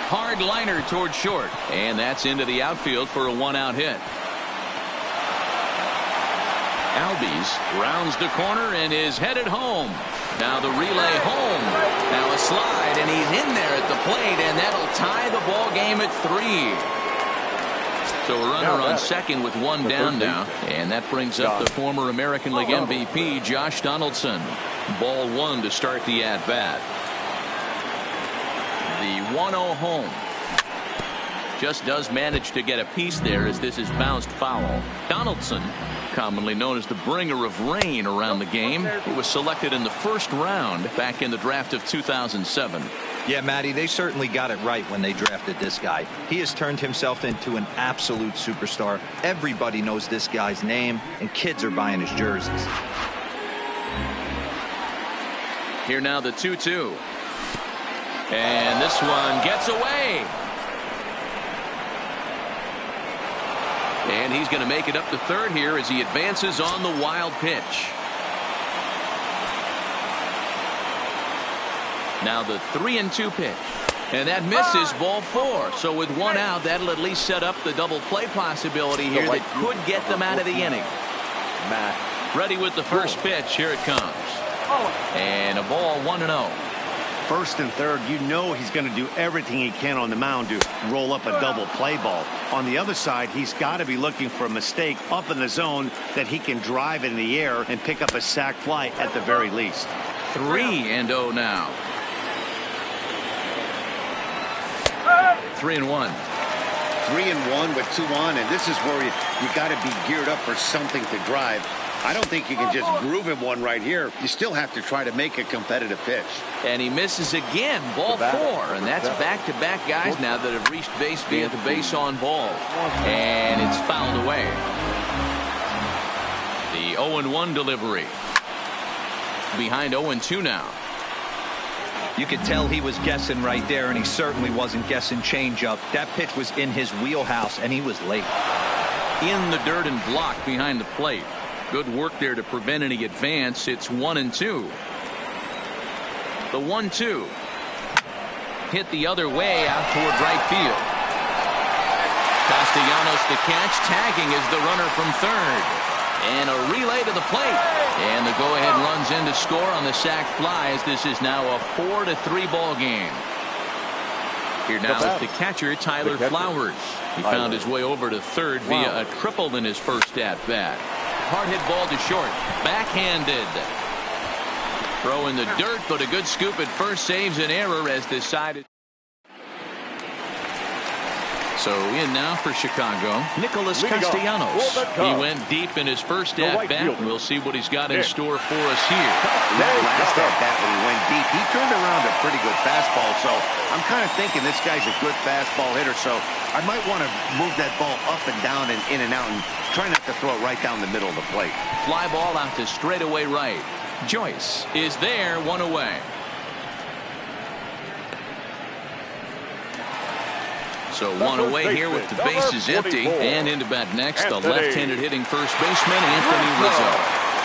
S1: Hard liner toward short, and that's into the outfield for a 1-out hit. Albies rounds the corner and is headed home. Now the relay home. Now a slide, and he's in there at the plate, and that'll tie the ball game at 3. So a runner on second with one down now, and that brings up the former American League MVP, Josh Donaldson. Ball one to start the at-bat. The 1-0 home. Just does manage to get a piece there as this is bounced foul. Donaldson, commonly known as the bringer of rain around the game, he was selected in the first round back in the draft of 2007.
S2: Yeah, Matty, they certainly got it right when they drafted this guy. He has turned himself into an absolute superstar. Everybody knows this guy's name, and kids are buying his jerseys.
S1: Here now the 2-2. And this one gets away. And he's going to make it up to third here as he advances on the wild pitch. Now the 3-2 pitch. And that misses, ball 4. So with one out, that'll at least set up the double play possibility here that could get them out of the inning. Ready with the first pitch. Here it comes. And a ball 1-0.
S3: First and third, you know he's going to do everything he can on the mound to roll up a double play ball. On the other side, he's got to be looking for a mistake up in the zone that he can drive in the air and pick up a sac fly at the very least.
S1: 3-0 now. 3-1.
S3: 3-1 with 2 on, and this is where you got to be geared up for something to drive. I don't think you can just groove him one right here. You still have to try to make a competitive pitch.
S1: And he misses again, ball 4. And that's back-to-back guys now that have reached base via the base on ball. And it's fouled away. The 0-1 delivery. Behind 0-2 now.
S2: You could tell he was guessing right there, and he certainly wasn't guessing changeup. That pitch was in his wheelhouse, and he was late.
S1: In the dirt and blocked behind the plate. Good work there to prevent any advance. It's 1-2. The 1-2. Hit the other way out toward right field. Castellanos to catch. Tagging is the runner from third. And a relay to the plate. And the go-ahead runs in to score on the sac fly as this is now a 4-3 ball game. Here now is the catcher, Tyler Flowers. He found his way over to third via a triple in his first at-bat. Hard hit ball to short. Backhanded. Throw in the dirt, but a good scoop at first saves an error as decided. So in now for Chicago, Nicholas Castellanos. He went deep in his first at-bat. We'll see what he's got in store for us here.
S3: That last at-bat when he went deep, he turned around a pretty good fastball. So I'm kind of thinking this guy's a good fastball hitter. So I might want to move that ball up and down and in and out and try not to throw it right down the middle of the plate.
S1: Fly ball out to straightaway right. Joyce is there, 1 away. So 1 away here with the bases empty. And into bat next, the left-handed hitting first baseman, Anthony Rizzo.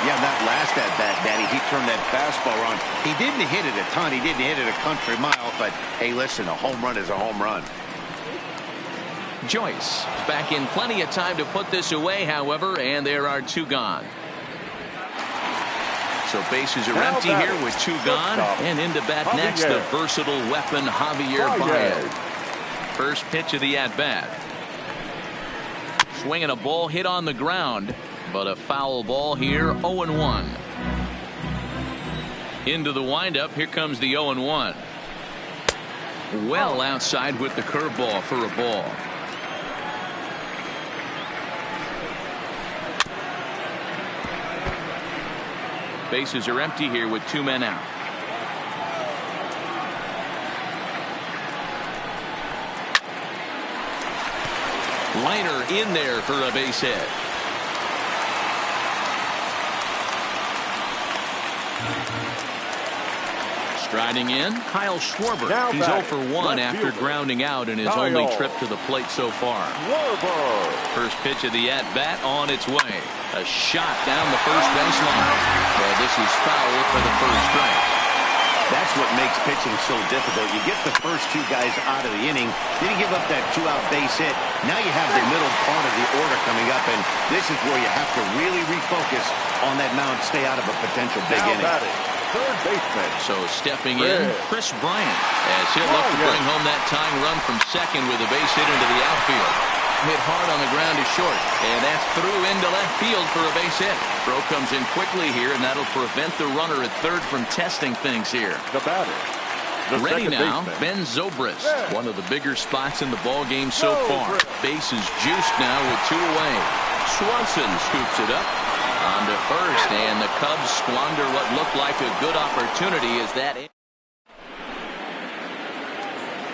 S3: Yeah, that last at-bat, Danny, he turned that fastball around. He didn't hit it a ton. He didn't hit it a country mile. But, hey, listen, a home run is a home run.
S1: Joyce back in plenty of time to put this away, however, and there are 2 gone. So bases are empty here with 2 gone. And into bat next, the versatile weapon, Javier Baez. First pitch of the at-bat. Swinging a ball hit on the ground, but a foul ball here, 0-1. Into the windup, here comes the 0-1. Well outside with the curveball for a ball. Bases are empty here with 2 men out. Liner in there for a base hit. Striding in, Kyle Schwarber. He's 0 for 1 after grounding out in his only trip to the plate so far. First pitch of the at-bat on its way. A shot down the first baseline. Well, this is foul for the first strike.
S3: That's what makes pitching so difficult. You get the first 2 guys out of the inning, then you give up that 2-out base hit. Now you have the middle part of the order coming up, and this is where you have to really refocus on that mound, stay out of a potential big inning.
S4: Third baseman.
S1: So stepping in, Chris Bryant, as he'll look to bring home that tying run from second with a base hit into the outfield. Hit hard on the ground to short, and that's through into left field for a base hit. Throw comes in quickly here, and that'll prevent the runner at third from testing things here.
S4: The batter.
S1: Ready now, Ben Zobrist. One of the bigger spots in the ball game so far. Bases juiced now with 2 away. Swanson scoops it up onto first, and the Cubs squander what looked like a good opportunity as that.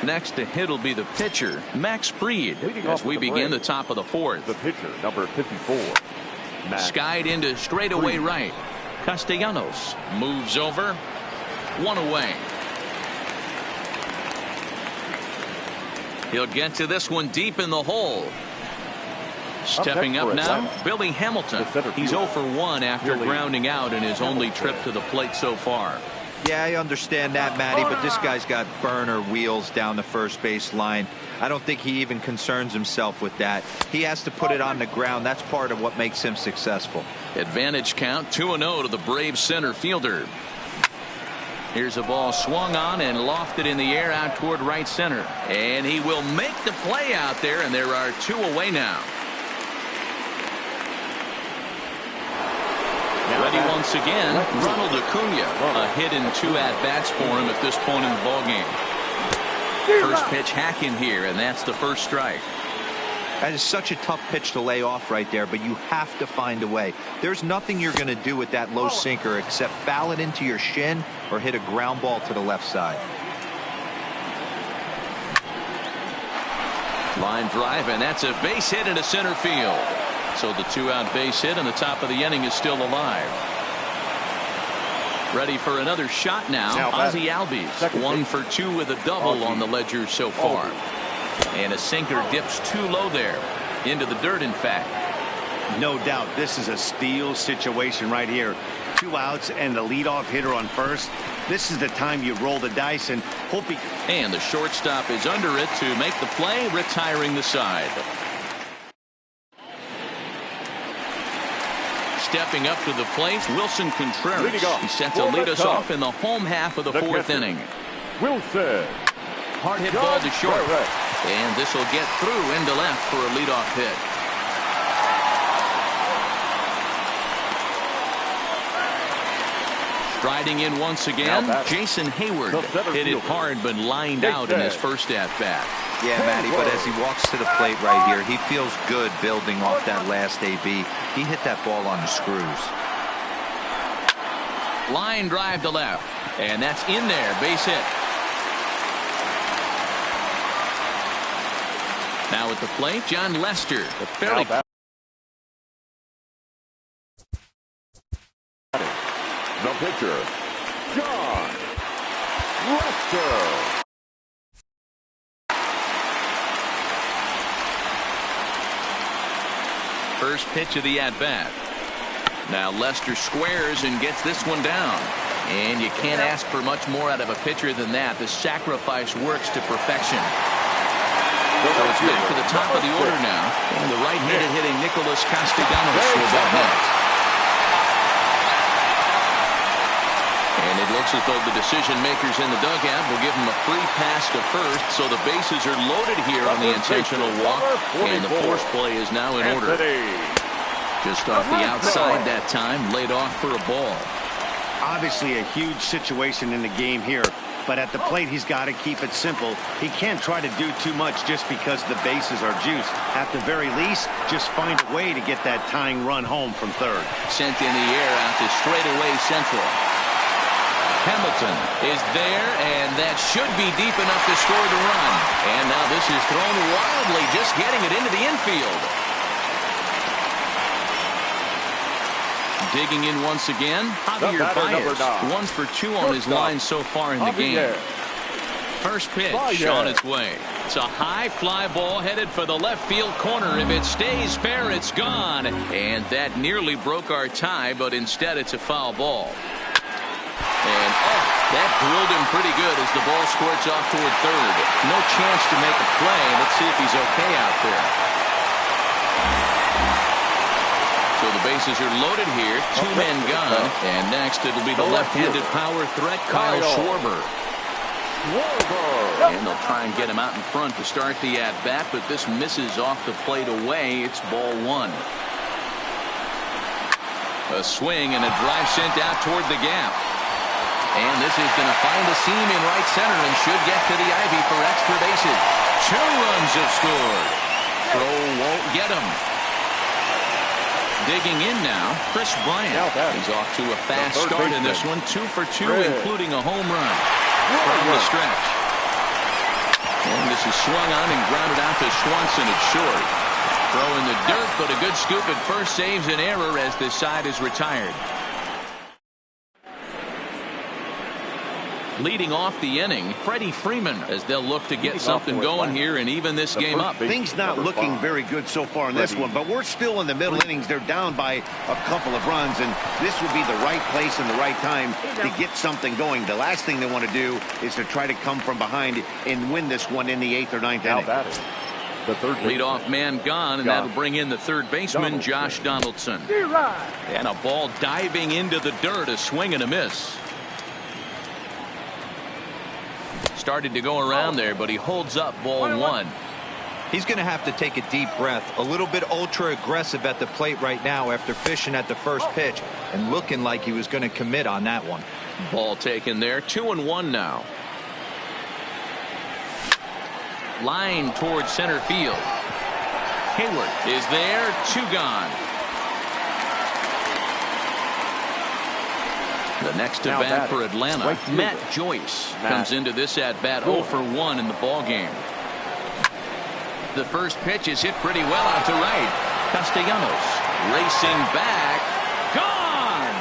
S1: Next to hit will be the pitcher, Max Fried, as we begin the top of the 4th.
S4: The pitcher, number 54.
S1: Skied into straightaway right. Castellanos moves over. 1 away. He'll get to this one deep in the hole. Stepping up now, Billy Hamilton. He's 0 for 1 after grounding out in his only trip to the plate so far.
S2: Yeah, I understand that, Matty, but this guy's got burner wheels down the first base line. I don't think he even concerns himself with that. He has to put it on the ground. That's part of what makes him successful.
S1: Advantage count 2-0 to the Braves center fielder. Here's a ball swung on and lofted in the air out toward right center. And he will make the play out there, and there are 2 away now. Ready once again, Ronald Acuna. A hit in 2 at-bats for him at this point in the ballgame. First pitch hacking here, and that's the first strike.
S2: That is such a tough pitch to lay off right there, but you have to find a way. There's nothing you're going to do with that low sinker except foul it into your shin or hit a ground ball to the left side.
S1: Line drive, and that's a base hit into center field. So the 2-out base hit, and the top of the inning is still alive. Ready for another shot now. Ozzie Albies 1 for 2 with a double on the ledger so far. And a sinker dips too low there. Into the dirt, in fact.
S3: No doubt this is a steal situation right here. 2 outs and the leadoff hitter on first. This is the time you roll the dice and hope he...
S1: And the shortstop is under it to make the play, retiring the side. Stepping up to the plate, Wilson Contreras. He's set to lead us off in the home half of the 4th inning.
S4: Wilson.
S1: Hard hit ball to short. And this will get through into left for a leadoff hit. Striding in once again, Jason Hayward. Hit it hard but lined out in his first at-bat.
S2: Yeah, Matty, but as he walks to the plate right here, he feels good building off that last AB. He hit that ball on the screws.
S1: Line drive to left. And that's in there. Base hit. Now at the plate, John Lester. A fairly...
S4: The pitcher, John Lester.
S1: First pitch of the at-bat. Now Lester squares and gets this one down. And you can't ask for much more out of a pitcher than that. The sacrifice works to perfection. So it's back to the top of the order now. And the right-handed hitting Nicholas Castellanos will bat next. And it looks as though the decision makers in the dugout will give him a free pass to first. So the bases are loaded here on the intentional walk. And the force play is now in order. Just off the outside that time, laid off for a ball.
S3: Obviously a huge situation in the game here. But at the plate, he's got to keep it simple. He can't try to do too much just because the bases are juiced. At the very least, just find a way to get that tying run home from third.
S1: Sent in the air out to straightaway central. Hamilton is there, and that should be deep enough to score the run. And now this is thrown wildly, just getting it into the infield. Digging in once again, Javier Baez. 1 for 2 on his line so far in the game. First pitch on its way. It's a high fly ball headed for the left field corner. If it stays fair, it's gone. And that nearly broke our tie, but instead it's a foul ball. And that drilled him pretty good as the ball squirts off toward third. No chance to make a play. Let's see if he's okay out there. So the bases are loaded here. 2 men gone. And next it'll be the left-handed power threat, Kyle Schwarber. And they'll try and get him out in front to start the at-bat, but this misses off the plate away. It's ball 1. A swing and a drive sent out toward the gap. And this is going to find a seam in right center and should get to the ivy for extra bases. 2 runs have scored. Throw won't get him. Digging in now, Chris Bryant. He's off to a fast start in this one. 2 for 2, including a home run from the stretch. And this is swung on and grounded out to Swanson at short. Throw in the dirt, but a good scoop at first saves an error as this side is retired. Leading off the inning, Freddie Freeman, as they'll look to get something going here and even this game up.
S3: Things not looking very good so far in this one, but we're still in the middle innings. They're down by a couple of runs, and this would be the right place and the right time to get something going. The last thing they want to do is to try to come from behind and win this one in the 8th or 9th inning.
S4: The third
S1: leadoff man gone, and that'll bring in the third baseman, Josh Donaldson. And a ball diving into the dirt, a swing and a miss. Started to go around there, but he holds up ball one.
S2: He's going to have to take a deep breath. A little bit ultra aggressive at the plate right now after fishing at the first pitch and looking like he was going to commit on that one.
S1: Ball taken there. 2-1 now. Line towards center field. Hayward is there. 2 gone. The next to bat for Atlanta, Matt Joyce, comes into this at bat 0 for 1 in the ball game. The first pitch is hit pretty well out to right. Castellanos racing back. Gone!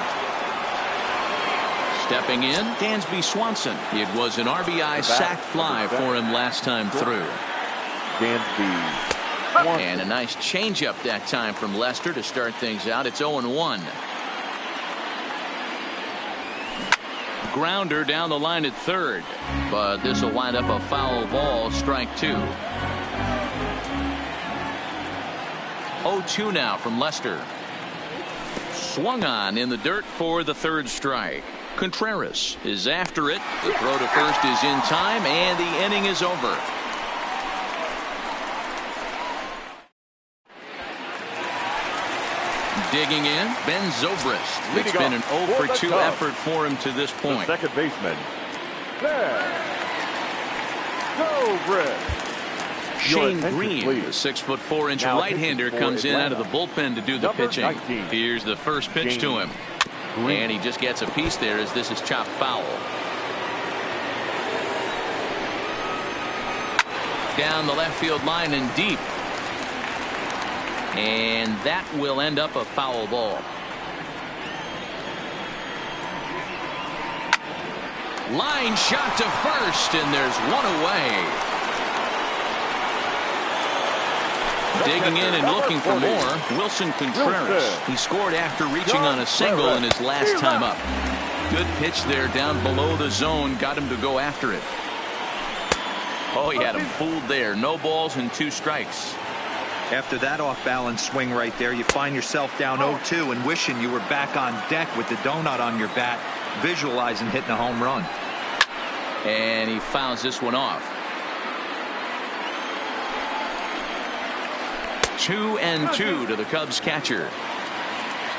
S1: Stepping in, Dansby Swanson. It was an RBI sac fly for him last time through.
S4: Dansby.
S1: And a nice changeup that time from Lester to start things out. It's 0-1. Grounder down the line at third, but this will wind up a foul ball. Strike 2. 0-2 now from Lester. Swung on in the dirt for the third strike. Contreras is after it. The throw to first is in time, and the inning is over. Digging in, Ben Zobrist. It's been an 0 for 2 effort for him to this point.
S4: The second baseman, Ben Zobrist.
S1: Shane Green, the 6'4" right-hander, comes in out of the bullpen to do the pitching.
S4: 19.
S1: Here's the first pitch to him. And he just gets a piece there as this is chopped foul. Down the left field line and deep. And that will end up a foul ball. Line shot to first, and there's one away. Digging in and looking for more, Wilson Contreras. He scored after reaching on a single in his last time up. Good pitch there down below the zone, got him to go after it. Oh, he had him fooled there. No balls and 2 strikes.
S2: After that off-balance swing right there, you find yourself down 0-2 and wishing you were back on deck with the donut on your bat, visualizing hitting a home run.
S1: And he fouls this one off. 2-2 to the Cubs catcher.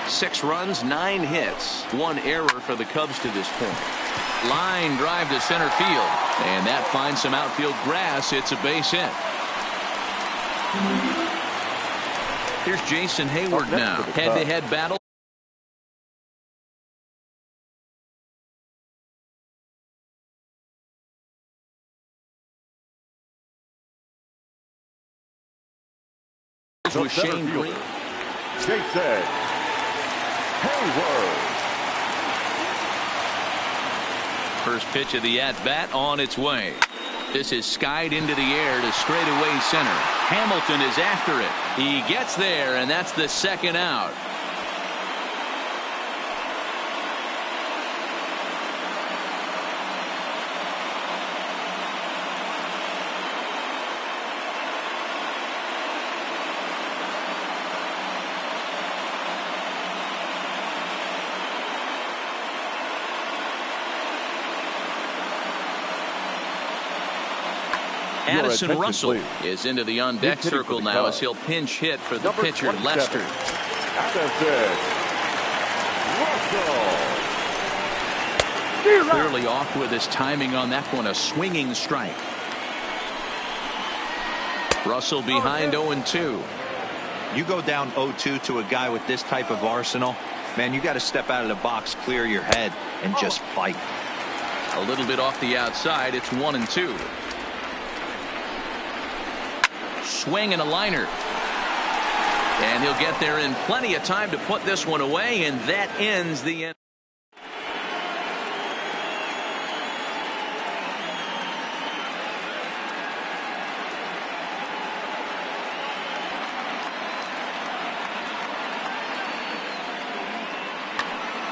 S1: 6 runs, 9 hits, 1 error for the Cubs to this point. Line drive to center field, and that finds some outfield grass. It's a base hit. Here's Jason Hayward now. Head-to-head battle. With Shane Green.
S4: Jason Hayward.
S1: First pitch of the at-bat on its way. This is skied into the air to straightaway center. Hamilton is after it. He gets there, and that's the second out. Addison Russell is into the on-deck circle now as he'll pinch hit for the pitcher, Lester.
S4: Addison Russell.
S1: Clearly off with his timing on that one, a swinging strike. Russell behind 0-2.
S2: You go down 0-2 to a guy with this type of arsenal, man, you got to step out of the box, clear your head, and just fight.
S1: A little bit off the outside, it's 1-2. Swing and a liner. And he'll get there in plenty of time to put this one away, and that ends the end.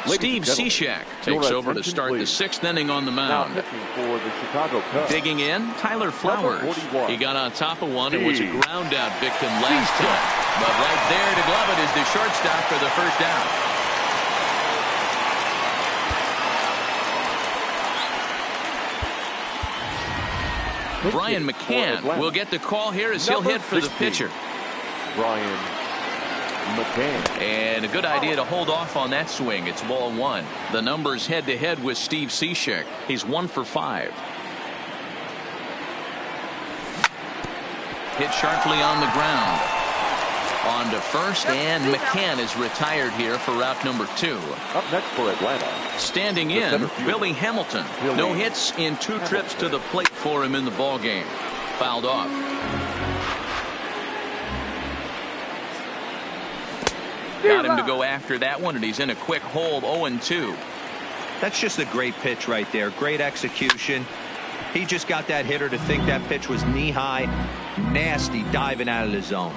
S1: Steve Cishek takes over to start the 6th inning on the mound.
S4: For the Chicago Cubs.
S1: Digging in, Tyler Flowers. He got on top of one. It was a ground out victim last time. But right there to glove it is the shortstop for the first down. Brian McCann will get the call here as he'll hit for the pitcher.
S4: Brian McCann.
S1: And a good idea to hold off on that swing. It's ball 1. The numbers head to head with Steve Cishek. He's 1 for 5. Hit sharply on the ground. On to first, and McCann is retired here for route number 2.
S4: Up next for Atlanta.
S1: Standing in, Billy Hamilton. No hits in 2 trips to the plate for him in the ball game. Fouled off. Got him to go after that one, and he's in a quick hold, 0-2.
S2: That's just a great pitch right there. Great execution. He just got that hitter to think that pitch was knee-high. Nasty diving out of the zone.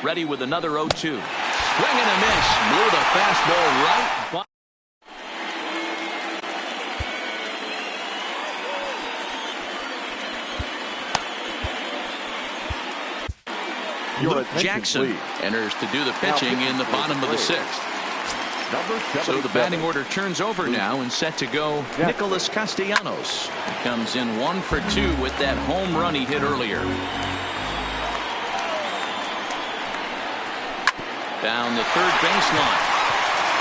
S1: Ready with another 0-2. Swing and a miss. Blew the fastball right by. Luke Jackson enters to do the pitching in the bottom of the 6th. So the batting order turns over now and set to go Nicholas Castellanos. He comes in 1 for 2 with that home run he hit earlier. Down the third baseline.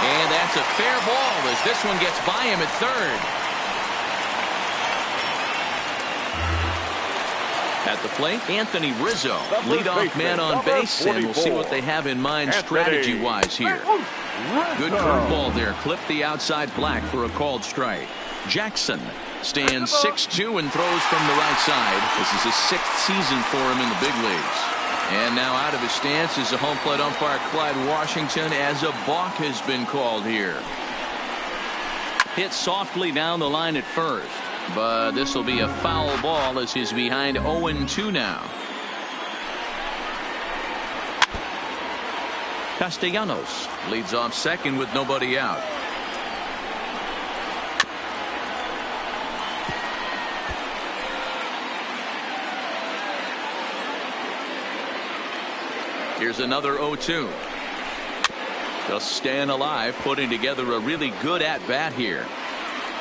S1: And that's a fair ball as this one gets by him at third. At the plate, Anthony Rizzo, leadoff man on base, and we'll see what they have in mind strategy-wise here. Good curveball there, clipped the outside black for a called strike. Jackson stands 6'2" and throws from the right side. This is his 6th season for him in the big leagues. And now out of his stance is the home plate umpire Clyde Washington as a balk has been called here. Hit softly down the line at first. But this will be a foul ball as he's behind 0-2 now. Castellanos leads off second with nobody out. Here's another 0-2. Just staying alive, putting together a really good at-bat here.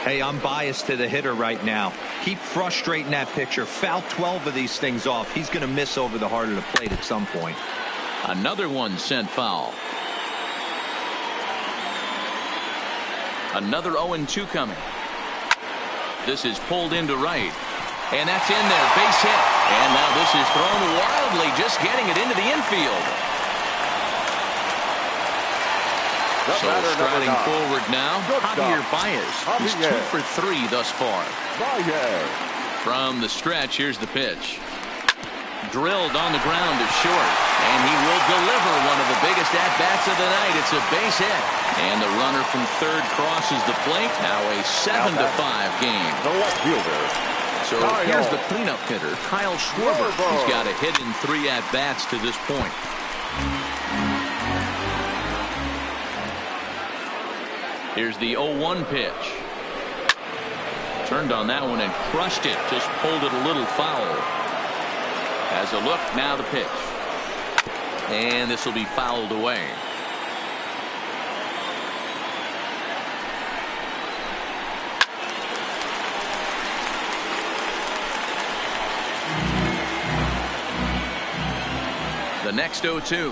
S2: Hey, I'm biased to the hitter right now. Keep frustrating that pitcher. Foul 12 of these things off. He's going to miss over the heart of the plate at some point.
S1: Another one sent foul. Another 0-2 coming. This is pulled into right. And that's in there. Base hit. And now this is thrown wildly, just getting it into the infield. So striding forward now, Javier Baez. He's 2 for 3 thus far. From the stretch, here's the pitch. Drilled on the ground to short. And he will deliver one of the biggest at-bats of the night. It's a base hit. And the runner from third crosses the plate. Now a 7-5 game.
S4: The left fielder.
S1: So here's the cleanup hitter, Kyle Schwarber. He's got a hit in 3 at-bats to this point. Here's the 0-1 pitch. Turned on that one and crushed it. Just pulled it a little foul. As a look, now the pitch. And this will be fouled away. The next 0-2.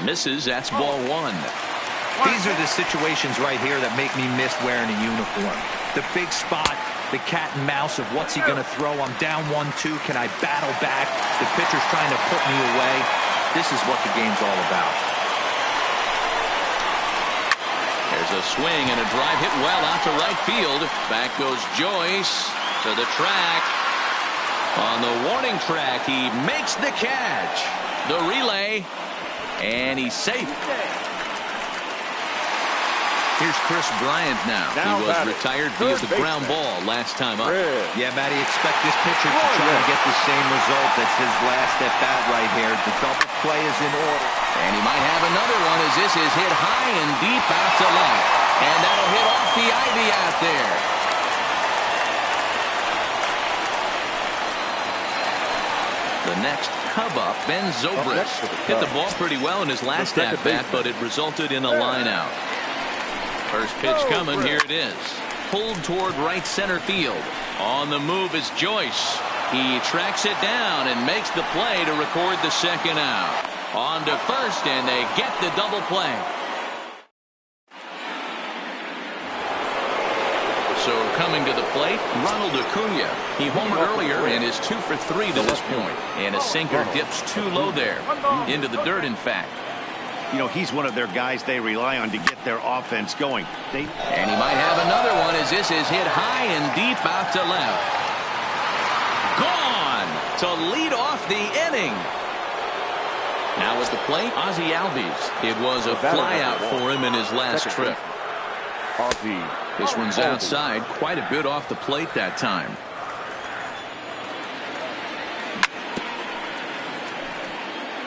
S1: Misses. That's ball 1.
S2: These are the situations right here that make me miss wearing a uniform. The big spot, the cat and mouse of what's he going to throw. I'm down 1-2. Can I battle back? The pitcher's trying to put me away. This is what the game's all about.
S1: There's a swing and a drive hit well out to right field. Back goes Joyce to the track. On the warning track, he makes the catch. The relay, and he's safe. Here's Chris Bryant now. He was retired via the ground ball last time up.
S2: Yeah, Matty, expect this pitcher to try and get the same result as his last at bat right here. The double play is in order.
S1: And he might have another one as this is hit high and deep out to left. And that'll hit off the ivy out there. The next Cub up, Ben Zobrist, hit the ball pretty well in his last at-bat, but it resulted in a line out. First pitch coming, here it is. Pulled toward right center field. On the move is Joyce. He tracks it down and makes the play to record the second out. On to first, and they get the double play. So coming to the plate, Ronald Acuna. He homered earlier and is 2 for 3 to this point. And a sinker dips too low there. Into the dirt, in fact.
S3: You know, he's one of their guys they rely on to get their offense going.
S1: And he might have another one as this is hit high and deep out to left. Gone to lead off the inning. Now at the plate, Ozzie Albies. It was a flyout for him in his last trip. This one's outside, quite a bit off the plate that time.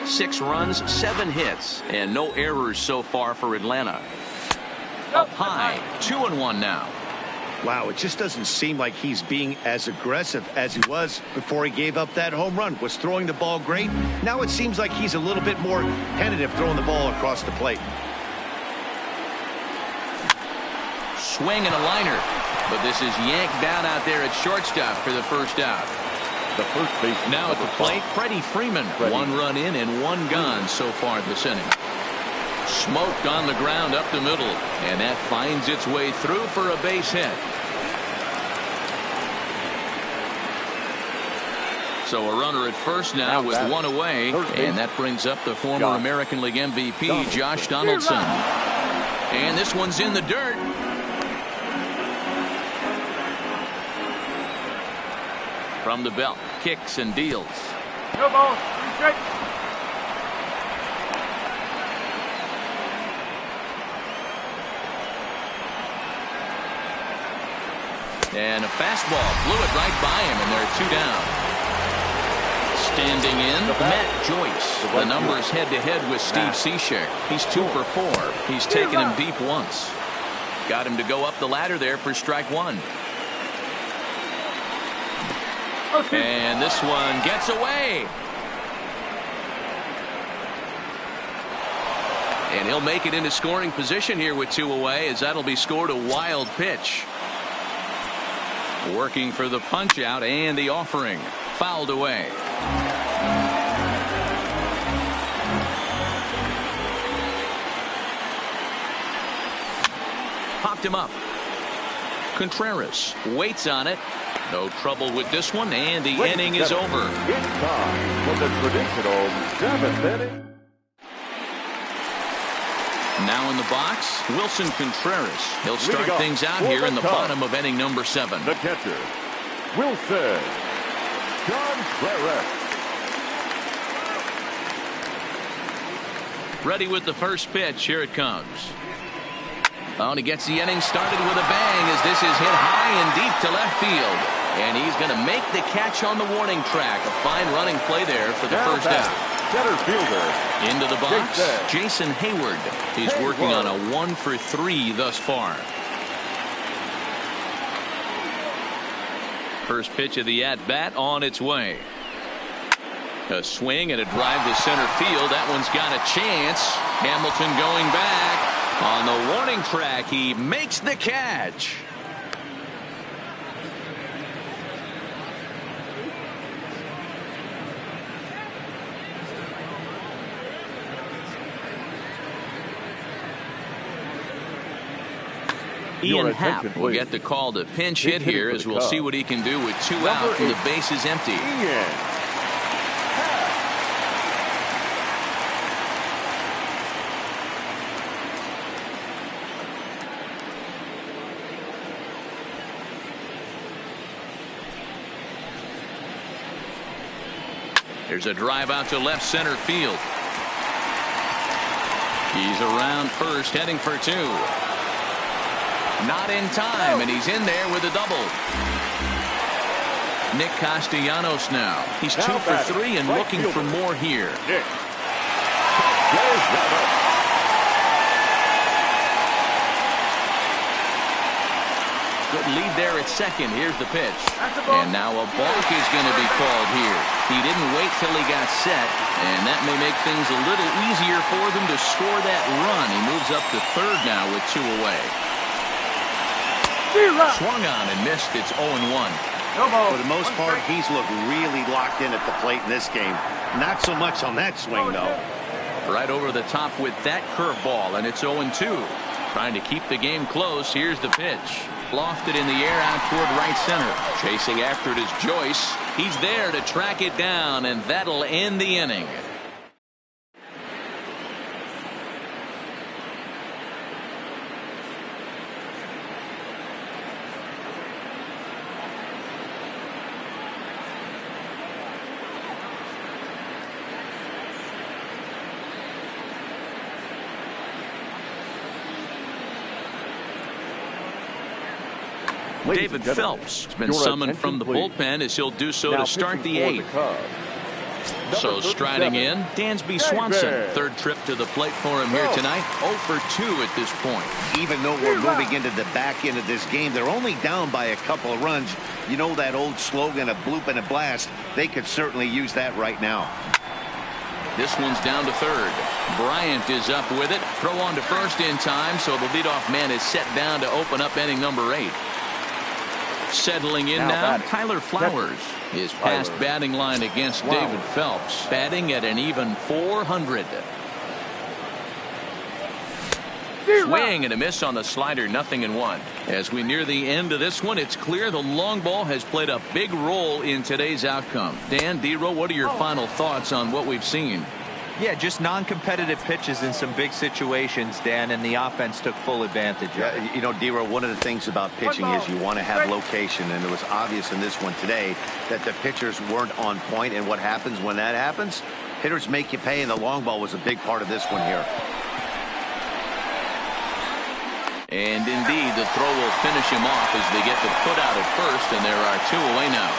S1: Six runs, 7 hits, and no errors so far for Atlanta. Up high, 2-1 now.
S3: Wow, it just doesn't seem like he's being as aggressive as he was before he gave up that home run. Was throwing the ball great. Now it seems like he's a little bit more tentative throwing the ball across the plate.
S1: Swing and a liner, but this is yanked down out there at shortstop for the first out.
S4: The first base
S1: now at the plate, Freddie Freeman. 1 run in and 1 gone so far this inning. Smoked on the ground up the middle, and that finds its way through for a base hit. So a runner at first now with 1 away, and that brings up the former American League MVP, Josh Donaldson. And this one's in the dirt. From the belt, kicks and deals.
S5: No ball. Straight.
S1: And a fastball blew it right by him, and there are 2 down. Standing in, Matt Joyce. The numbers head-to-head with Steve Cishek. He's 2 for 4. He's taken him deep once. Got him to go up the ladder there for strike 1. And this one gets away. And he'll make it into scoring position here with 2 away, as that'll be scored a wild pitch. Working for the punch out and the offering. Fouled away. Popped him up. Contreras waits on it. No trouble with this one, and the inning is over.
S4: It's time for the traditional 7th inning.
S1: Now in the box, Wilson Contreras. He'll start things out here in the bottom of inning number 7.
S4: The catcher, Wilson Contreras.
S1: Ready with the first pitch. Here it comes. Oh, and he gets the inning started with a bang as this is hit high and deep to left field. And he's going to make the catch on the warning track. A fine running play there for the first out.
S4: Center fielder.
S1: Into the box, Jason Hayward. He's working on a 1 for 3 thus far. First pitch of the at-bat on its way. A swing and a drive to center field. That one's got a chance. Hamilton going back. On the warning track, he makes the catch. Ian Happ will get the call to pinch hit here, as we'll see what he can do with 2 out and the base is empty. There's a drive out to left center field. He's around first, heading for 2. Not in time, and he's in there with a double. Nick Castellanos now. He's 2 for 3 and looking for more here.
S4: There's that up.
S1: Good lead there at second. Here's the pitch. And now a balk is going to be called here. He didn't wait till he got set, and that may make things a little easier for them to score that run. He moves up to third now with 2 away. Swung on and missed. It's 0-1.
S3: For the most part, he's looked really locked in at the plate in this game. Not so much on that swing, though.
S1: Right over the top with that curveball, and it's 0-2. Trying to keep the game close. Here's the pitch. Lofted in the air out toward right center. Chasing after it is Joyce. He's there to track it down, and that'll end the inning. David Phelps has been summoned from the bullpen as he'll do so to start the 8th. So striding in, Dansby Swanson. Third trip to the plate for him here tonight. 0 for 2 at this point.
S3: Even though we're moving into the back end of this game, they're only down by a couple of runs. You know that old slogan, a bloop and a blast. They could certainly use that right now.
S1: This one's down to third. Bryant is up with it. Throw on to first in time, so the leadoff man is set down to open up inning number 8. Settling in now, Tyler Flowers is past batting line against David Phelps, batting at an even 400. Swing and a miss on the slider, 0-1. As we near the end of this one, it's clear the long ball has played a big role in today's outcome. Dan, D-Row, what are your final thoughts on what we've seen?
S2: Yeah, just non-competitive pitches in some big situations, Dan, and the offense took full advantage of it.
S3: You know, D-Row, one of the things about pitching is you want to have location, and it was obvious in this one today that the pitchers weren't on point, and what happens when that happens? Hitters make you pay, and the long ball was a big part of this one here.
S1: And indeed, the throw will finish him off as they get the put out at first, and there are 2 away now.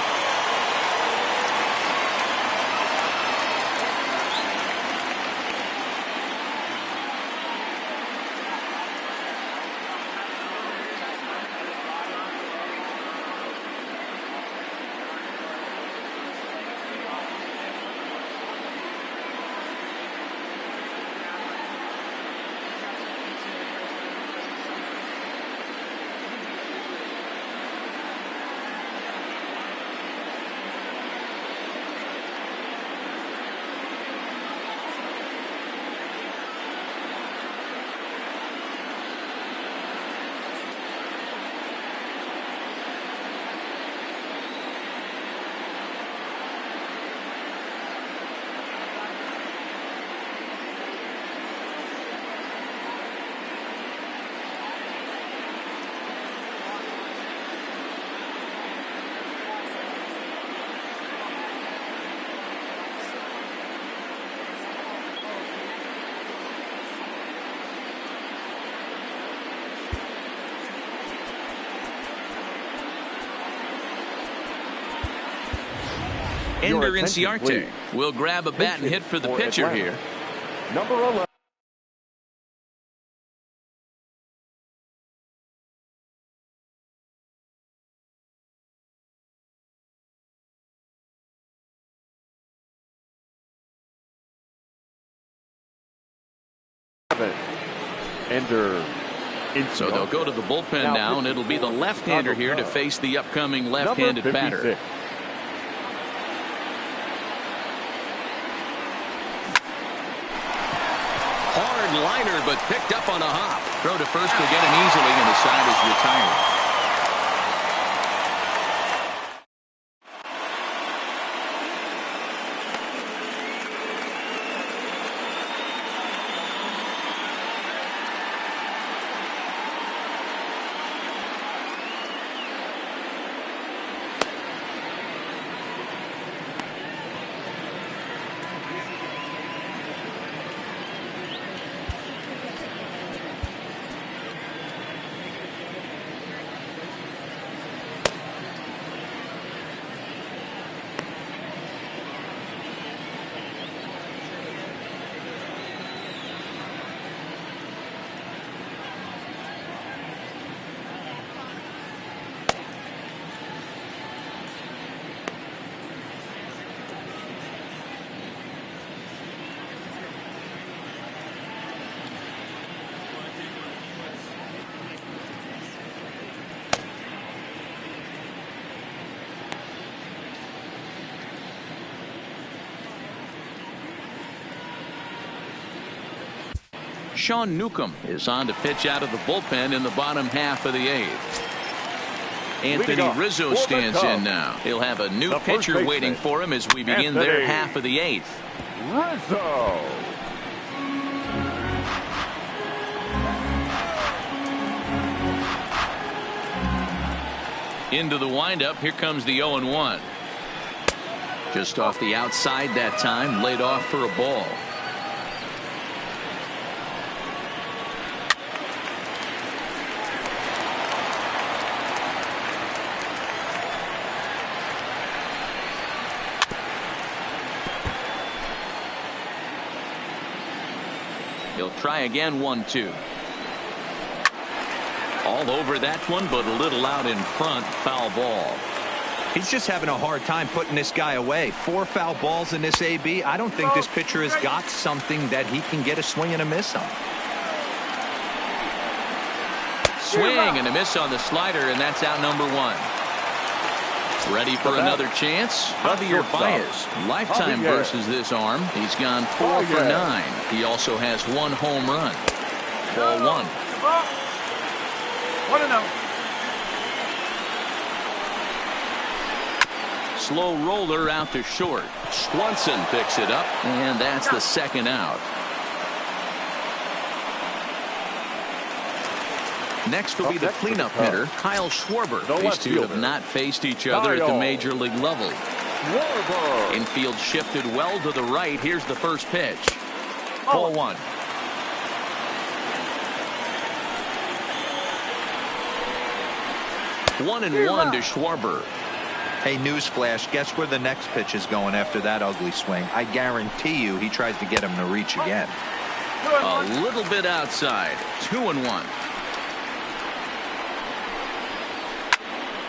S1: Ender Inciarte will grab a bat and hit for the pitcher here.
S4: Number 11. Ender.
S1: So they'll go to the bullpen now, and it'll be the left-hander here to face the upcoming left-handed batter. Hard liner, but picked up on a hop. Throw to first will get him easily, and the side is retired. Sean Newcomb is on to pitch out of the bullpen in the bottom half of the 8th. Anthony Rizzo stands in now. He'll have a new pitcher waiting for him as we begin their half of the 8th.
S4: Rizzo.
S1: Into the windup. Here comes the 0-1. Just off the outside that time. Laid off for a ball. He'll try again. 1-2. All over that one, but a little out in front. Foul ball.
S2: He's just having a hard time putting this guy away. 4 foul balls in this AB. I don't think this pitcher has got something that he can get a swing and a miss on.
S1: Swing and a miss on the slider, and that's out number 1. Ready for another chance? Javier Baez. Lifetime versus this arm. He's gone 4 for 9. He also has 1 home run. Ball 1.
S5: 1-0.
S1: Slow roller out to short. Swanson picks it up, and that's the 2nd out. Next will be the cleanup hitter, Kyle Schwarber. These two have not faced each other at the major league level. Infield shifted well to the right. Here's the first pitch. Ball 1. One and one to Schwarber.
S2: Hey, newsflash, guess where the next pitch is going after that ugly swing? I guarantee you he tries to get him to reach again.
S1: A little bit outside. 2-1.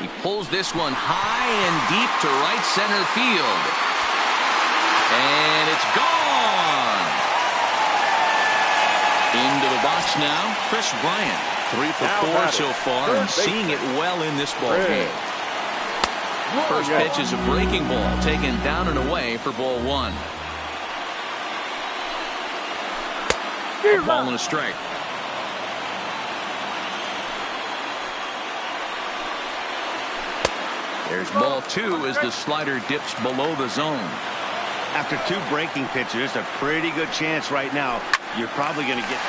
S1: He pulls this one high and deep to right center field. And it's gone. Into the box now, Chris Bryant. 3 for 4 so far, and seeing it well in this ball game. First pitch is a breaking ball, taken down and away for ball 1. A ball and a strike. There's ball 2 as the slider dips below the zone.
S3: After 2 breaking pitches, a pretty good chance right now. You're probably going to get...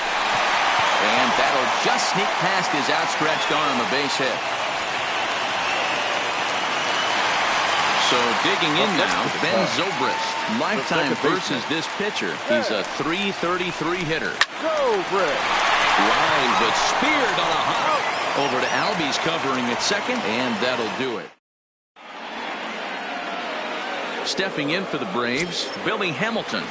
S1: And that'll just sneak past his outstretched arm, a base hit. So digging in now, Ben Zobrist. Lifetime versus this pitcher. He's a .333 hitter. Line, but speared on a hop. Over to Albies covering at second, and that'll do it. Stepping in for the Braves, Billy Hamilton.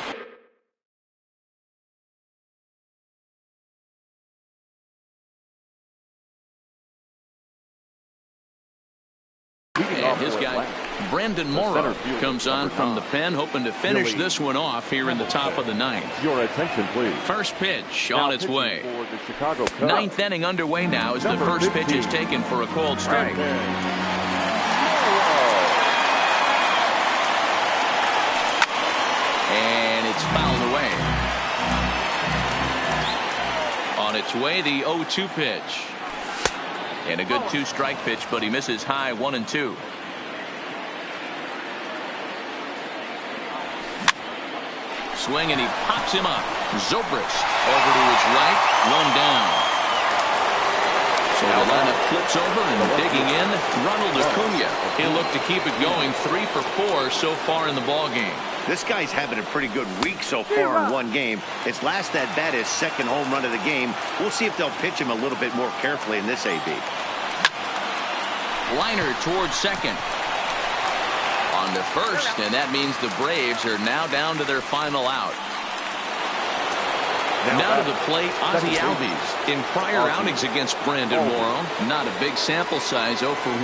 S1: And his guy, Brandon Morrow, comes on from the pen, hoping to finish this one off here in the top of the 9th.
S4: Your attention, please.
S1: First pitch on its way. 9th inning underway now as the first pitch is taken for a called strike. And it's fouled away. On its way, the 0-2 pitch. And a good 2-strike pitch, but he misses high 1-2. Swing, and he pops him up. Zobrist over to his right, 1 down. So the lineup flips over, and digging in, Ronald Acuna. He'll look to keep it going. 3 for 4 so far in the ball game.
S3: This guy's having a pretty good week so far in 1 game. His last at bat, his 2nd home run of the game. We'll see if they'll pitch him a little bit more carefully in this AB.
S1: Liner towards second. On to first, and that means the Braves are now down to their final out. Now to the plate, Ozzie Albies. In prior outings against Brandon Morrow, not a big sample size, 0 for 1.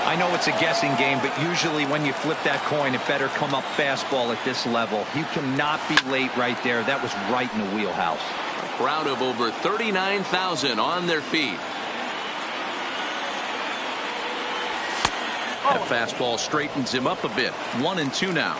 S2: I know it's a guessing game, but usually when you flip that coin, it better come up fastball at this level. You cannot be late right there. That was right in the wheelhouse.
S1: A crowd of over 39,000 on their feet. That fastball straightens him up a bit. 1-2 now.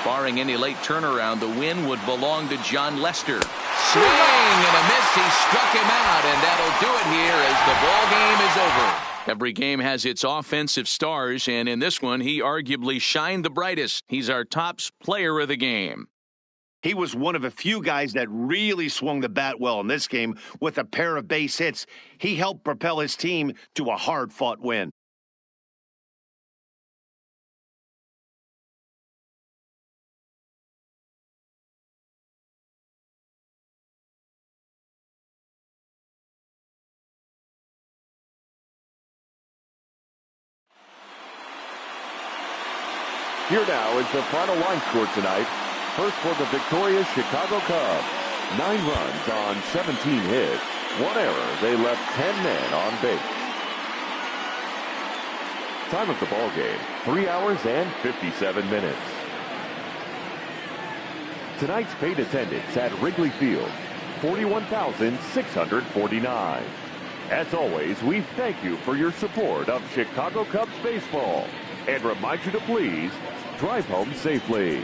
S1: Barring any late turnaround, the win would belong to John Lester. Swing and a miss. He struck him out, and that'll do it here as the ball game is over. Every game has its offensive stars, and in this one, he arguably shined the brightest. He's our top player of the game.
S3: He was one of a few guys that really swung the bat well in this game with a pair of base hits. He helped propel his team to a hard-fought win.
S4: Here now is the final line score tonight. First for the victorious Chicago Cubs. 9 runs on 17 hits. 1 error. They left 10 men on base. Time of the ball game, 3 hours and 57 minutes. Tonight's paid attendance at Wrigley Field, 41,649. As always, we thank you for your support of Chicago Cubs baseball and remind you to please drive home safely.